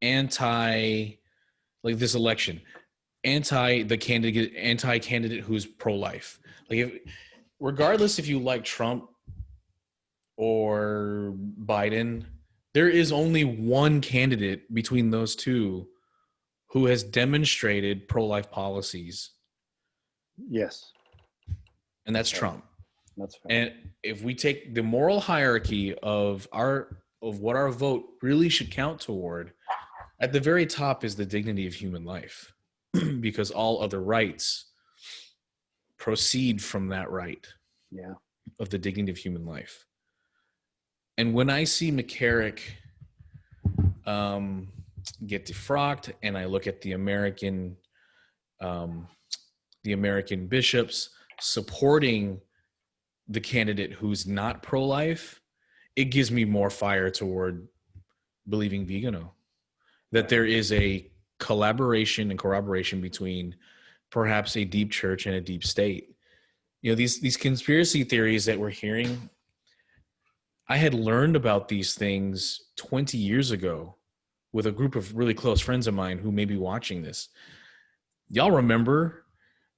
anti, like this election, anti candidate who's pro-life. Like, regardless if you like Trump or Biden, there is only one candidate between those two who has demonstrated pro-life policies. Yes. And that's Trump. That's fair. And if we take the moral hierarchy of what our vote really should count toward, at the very top is the dignity of human life, because all other rights proceed from that right. Yeah. Of the dignity of human life. And when I see McCarrick get defrocked, and I look at the American bishops supporting the candidate who's not pro-life, it gives me more fire toward believing Vigano, that there is a collaboration and corroboration between perhaps a deep church and a deep state. These conspiracy theories that we're hearing, I had learned about these things 20 years ago with a group of really close friends of mine who may be watching this. Y'all remember?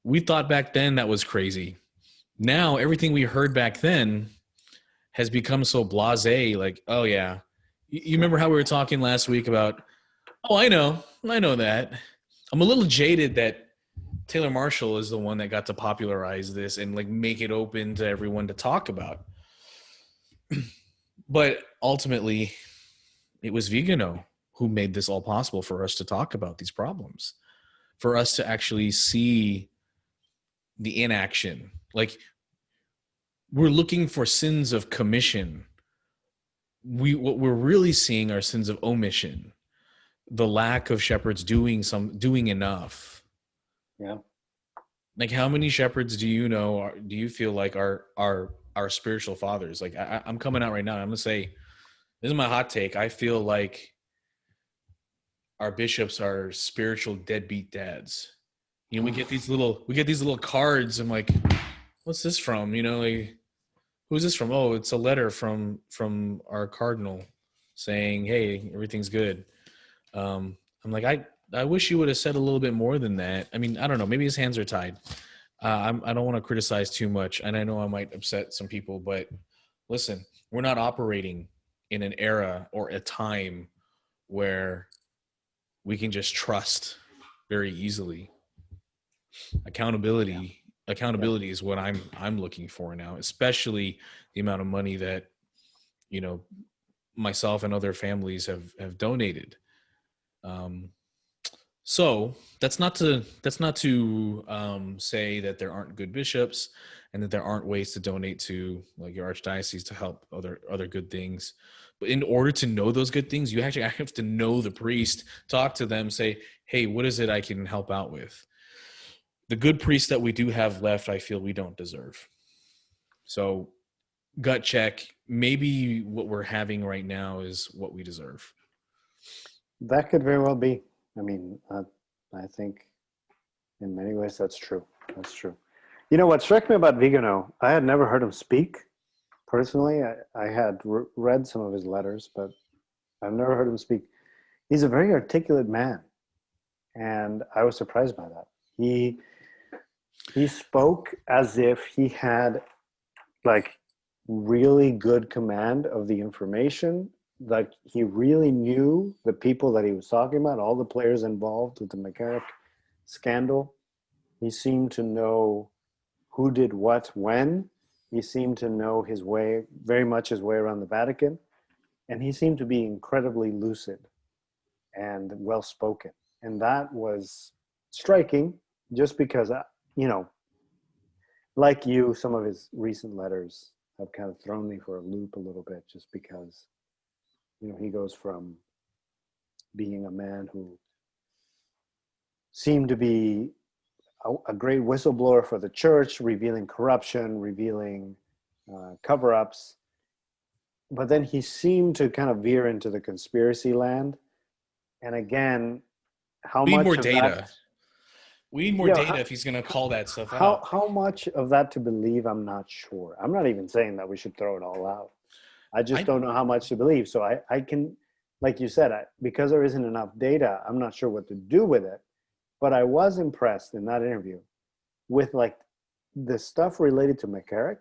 We thought back then that was crazy. Now, everything we heard back then has become so blasé, like, oh yeah. You remember how we were talking last week about Oh, I know that. I'm a little jaded that Taylor Marshall is the one that got to popularize this and like make it open to everyone to talk about. But ultimately, it was Vigano who made this all possible for us to talk about these problems, for us to actually see the inaction. Like, we're looking for sins of commission. What we're really seeing are sins of omission. The lack of shepherds doing enough. Yeah. Like, how many shepherds do you know? Do you feel like are our spiritual fathers? Like, I'm coming out right now. I'm gonna say this is my hot take. I feel like our bishops are spiritual deadbeat dads. You know, we get these little cards. I'm like, what's this from? You know, like, who's this from? Oh, it's a letter from our cardinal saying, hey, everything's good. I'm like, I wish you would have said a little bit more than that. I mean, I don't know. Maybe his hands are tied. I don't want to criticize too much, and I know I might upset some people, but listen, we're not operating in an era or a time where we can just trust very easily. Accountability is what I'm looking for now, especially the amount of money that, you know, myself and other families have donated. So that's not to say that there aren't good bishops and that there aren't ways to donate to like your archdiocese to help other good things. But in order to know those good things, you actually have to know the priest, talk to them, say, hey, what is it I can help out with? The good priests that we do have left, I feel we don't deserve. So gut check, maybe what we're having right now is what we deserve. That could very well be. I mean, I think in many ways that's true. That's true. You know, what struck me about Vigano, I had never heard him speak personally. I had read some of his letters, but I've never heard him speak. He's a very articulate man, and I was surprised by that. He spoke as if he had like really good command of the information. Like he really knew the people that he was talking about, all the players involved with the McCarrick scandal. He seemed to know who did what when. He seemed to know his way, very much his way around the Vatican. And he seemed to be incredibly lucid and well spoken. And that was striking just because, you know, like you, some of his recent letters have kind of thrown me for a loop a little bit just because, you know, he goes from being a man who seemed to be a great whistleblower for the church, revealing corruption, revealing cover-ups. But then he seemed to kind of veer into the conspiracy land. And again, how We need much more of data. that? We need more data if he's going to call that stuff out. How much of that to believe? I'm not sure. I'm not even saying that we should throw it all out. I just don't know how much to believe. So I can, like you said, because there isn't enough data, I'm not sure what to do with it. But I was impressed in that interview with like the stuff related to McCarrick.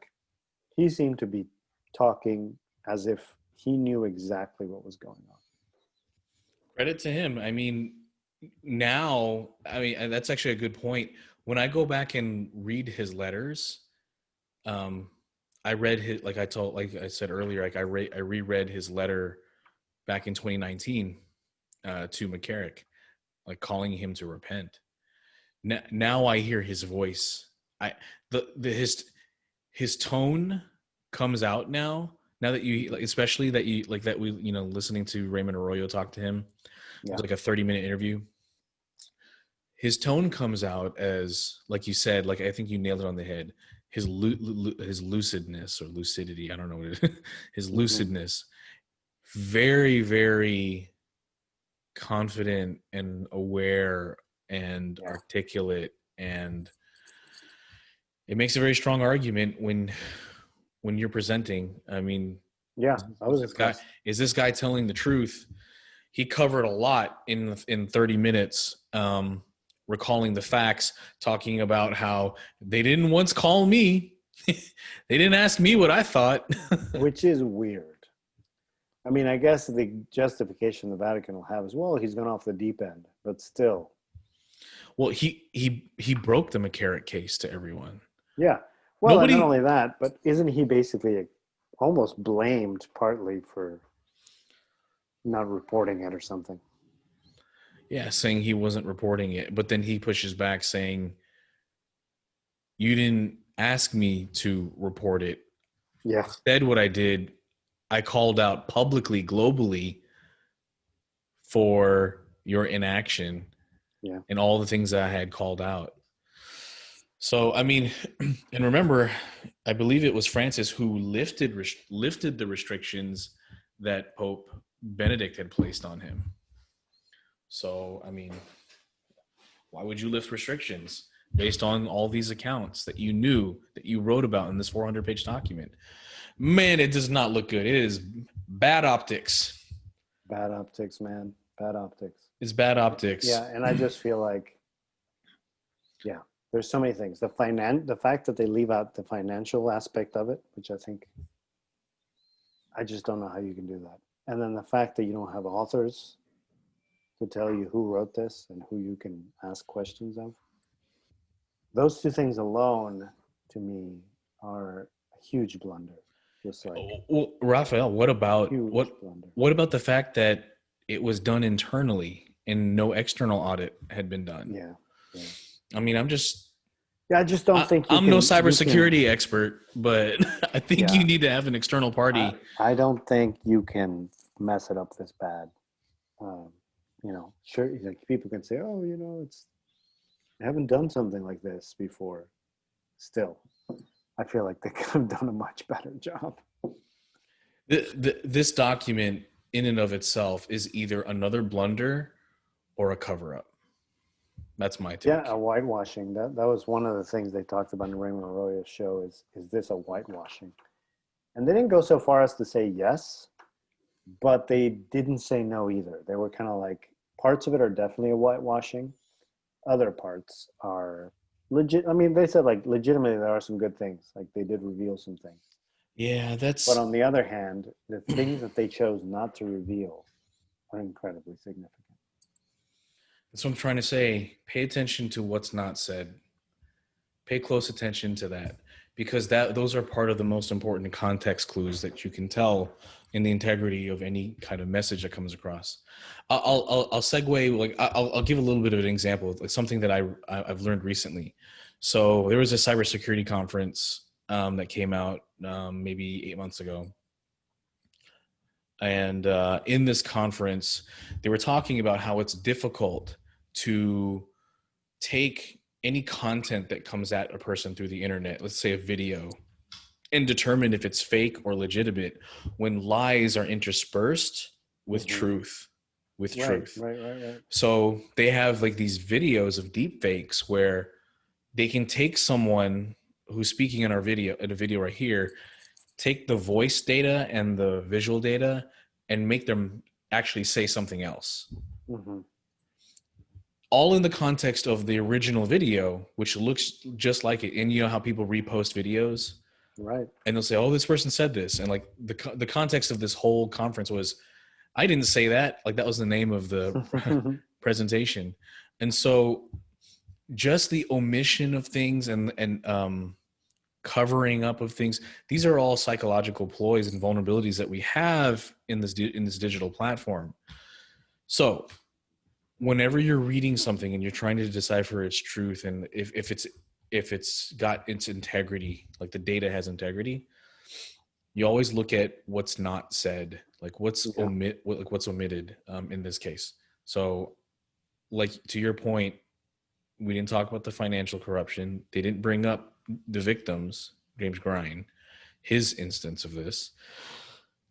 He seemed to be talking as if he knew exactly what was going on. Credit to him. I mean, now, I mean, that's actually a good point. When I go back and read his letters, I read his, like I said earlier, like I reread his letter back in 2019 to McCarrick, like calling him to repent. Now I hear his voice. His tone comes out now. Now that you, like, especially that you like that we, you know, listening to Raymond Arroyo talk to him, it was like a 30-minute interview. His tone comes out as, like you said, like I think you nailed it on the head. His lucidness or lucidity, I don't know what it is. His lucidness, very, very confident and aware and articulate, and it makes a very strong argument when you're presenting. I mean, I was impressed. Is this guy telling the truth? He covered a lot in 30 minutes, recalling the facts, talking about how they didn't once call me. They didn't ask me what I thought. Which is weird. I mean, I guess the justification the Vatican will have is, well, he's gone off the deep end, but still. Well, he broke the McCarrick case to everyone. Yeah. Well, and not Nobody, only that, but isn't he basically almost blamed partly for not reporting it or something? yeah, saying he wasn't reporting it, but then he pushes back saying, "You didn't ask me to report it. Yeah. Instead, what I did, I called out publicly, globally, for your inaction Yeah. and all the things that I had called out." So, I mean, and remember, I believe it was Francis who lifted the restrictions that Pope Benedict had placed on him. So, I mean, why would you lift restrictions based on all these accounts that you knew, that you wrote about in this 400-page document? Man, it does not look good. It is bad optics. Bad optics, man. Bad optics. It's bad optics. Yeah, and I just feel like, yeah, there's so many things. The fact that they leave out the financial aspect of it, which I just don't know how you can do that. And then the fact that you don't have authors to tell you who wrote this and who you can ask questions of. Those two things alone, to me, are a huge blunder. Just like, well, Raphael, what about blunder. what about the fact that it was done internally and no external audit had been done? Yeah. I mean, I just don't think I'm no cybersecurity expert, but I think you need to have an external party. I don't think you can mess it up this bad. Sure, like people can say, "Oh, I haven't done something like this before." Still, I feel like they could have done a much better job. This document, in and of itself, is either another blunder or a cover-up. That's my take. Yeah, a whitewashing. That was one of the things they talked about in Raymond Arroyo's show. Is this a whitewashing? And they didn't go so far as to say yes, but they didn't say no either. They were kind of like, parts of it are definitely a whitewashing. Other parts are legit. I mean, they said like legitimately there are some good things. Like they did reveal some things. Yeah, that's. But on the other hand, the things that they chose not to reveal are incredibly significant. That's what I'm trying to say. Pay attention to what's not said. Pay close attention to that, because those are part of the most important context clues that you can tell in the integrity of any kind of message that comes across. I'll segue. Like I'll give a little bit of an example of like something that I've learned recently. So there was a cybersecurity conference that came out maybe 8 months ago. And in this conference, they were talking about how it's difficult to take any content that comes at a person through the internet, let's say a video, and determine if it's fake or legitimate when lies are interspersed with truth. Right. So they have like these videos of deep fakes where they can take someone who's speaking in a video right here, take the voice data and the visual data and make them actually say something else. Mm-hmm. All in the context of the original video, which looks just like it. And you know how people repost videos? Right. And they'll say, "Oh, this person said this." And like the context of this whole conference was, I didn't say that. Like that was the name of the presentation. And so just the omission of things and covering up of things, these are all psychological ploys and vulnerabilities that we have in this digital platform. So whenever you're reading something and you're trying to decipher its truth and if it's got its integrity, like the data has integrity, you always look at what's not said, like what's omitted in this case. So like to your point, we didn't talk about the financial corruption. They didn't bring up the victims, James Grine, his instance of this.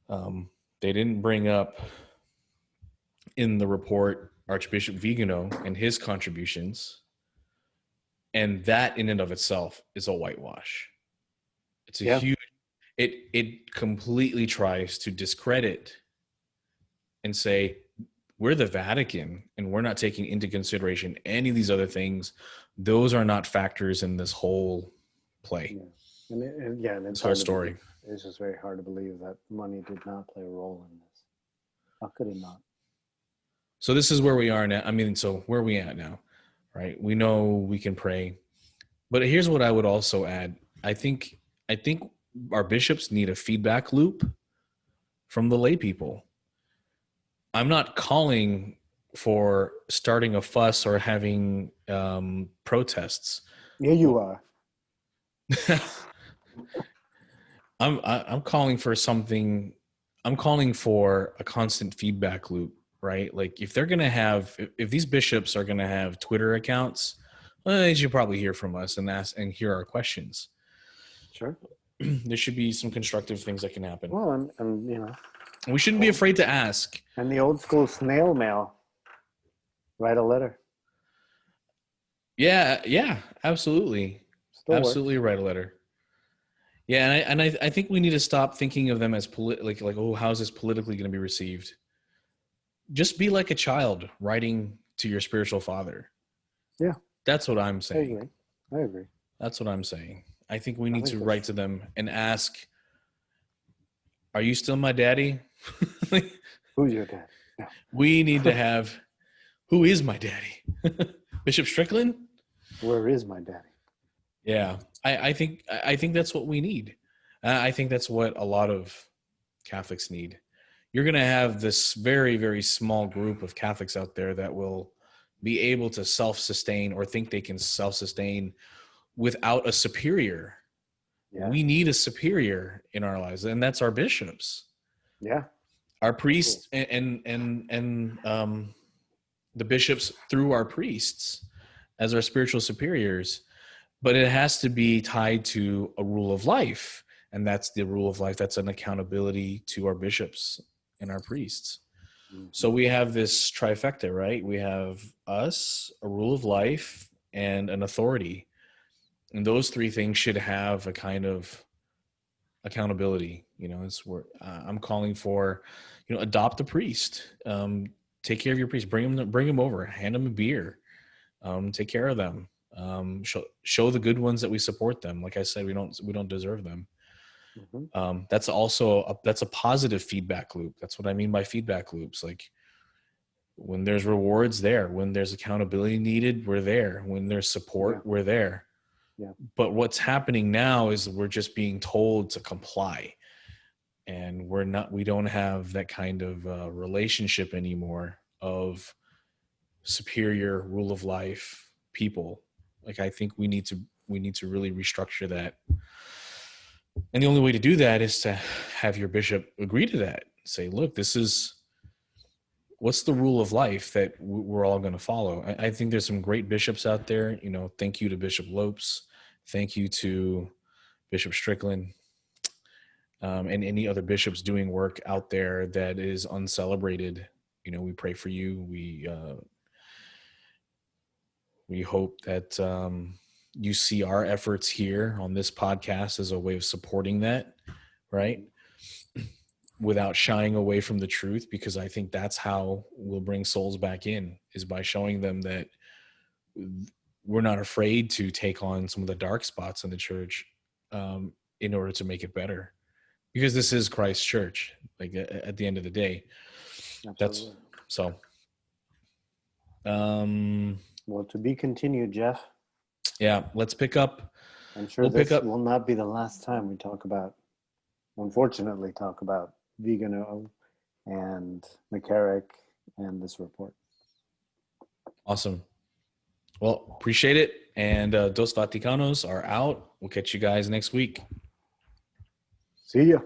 They didn't bring up in the report Archbishop Vigano and his contributions. And that in and of itself is a whitewash. It's a huge, it completely tries to discredit and say, we're the Vatican and we're not taking into consideration any of these other things. Those are not factors in this whole play. Yeah. And it's whole story. It's just very hard to believe that money did not play a role in this. How could it not? So this is where we are now. I mean, so where are we at now, right? We know we can pray, but here's what I would also add. I think our bishops need a feedback loop from the lay people. I'm not calling for starting a fuss or having protests. Yeah, you are. I'm calling for something. I'm calling for a constant feedback loop, right? Like if they're gonna have, if these bishops are gonna have Twitter accounts, well, they should probably hear from us and ask and hear our questions. Sure. There should be some constructive things that can happen. Well, and you know, We shouldn't be afraid to ask. and the old school snail mail. Write a letter. Yeah, absolutely. Still Absolutely write a letter. Yeah, and I think we need to stop thinking of them as like oh, how's this politically going to be received? Just be like a child writing to your spiritual father. Yeah. That's what I'm works. saying. I agree. That's what I'm saying. I think we need to that's write to them and ask, are you still my daddy? Who's your dad? No. We need to have, who is my daddy? Bishop Strickland? Where is my daddy? Yeah, I think that's what we need. I think that's what a lot of Catholics need. You're going to have this very, very small group of Catholics out there that will be able to self-sustain or think they can self-sustain without a superior. Yeah. We need a superior in our lives, and that's our bishops. Yeah. Our priests and the bishops through our priests as our spiritual superiors. But it has to be tied to a rule of life, and that's the rule of life. That's an accountability to our bishops and our priests. Mm-hmm. So we have this trifecta, right? We have us, a rule of life, and an authority. And those three things should have a kind of accountability. You know, it's where I'm calling for, you know, adopt a priest, take care of your priest, bring them over, hand them a beer, take care of them, show the good ones that we support them. Like I said, we don't deserve them. Mm-hmm. That's also that's a positive feedback loop. That's what I mean by feedback loops. Like when there's rewards there, when there's accountability needed, we're there. When there's support, we're there. Yeah. But what's happening now is we're just being told to comply, and we don't have that kind of relationship anymore of superior rule of life people. Like I think we need to really restructure that. And the only way to do that is to have your bishop agree to that. Say, look, what's the rule of life that we're all going to follow? I think there's some great bishops out there. You know, thank you to Bishop Lopes. Thank you to Bishop Strickland, and any other bishops doing work out there that is uncelebrated. You know, we pray for you. We hope that you see our efforts here on this podcast as a way of supporting that, right? Without shying away from the truth, because I think that's how we'll bring souls back in, is by showing them that we're not afraid to take on some of the dark spots in the church in order to make it better, because this is Christ's church. Like at the end of the day, Absolutely. that's so. Well, to be continued, Jeff. Yeah, let's pick up. I'm sure this will not be the last time we unfortunately talk about Vigano and McCarrick and this report. Awesome. Well, appreciate it. And Dos Vaticanos are out. We'll catch you guys next week. See ya.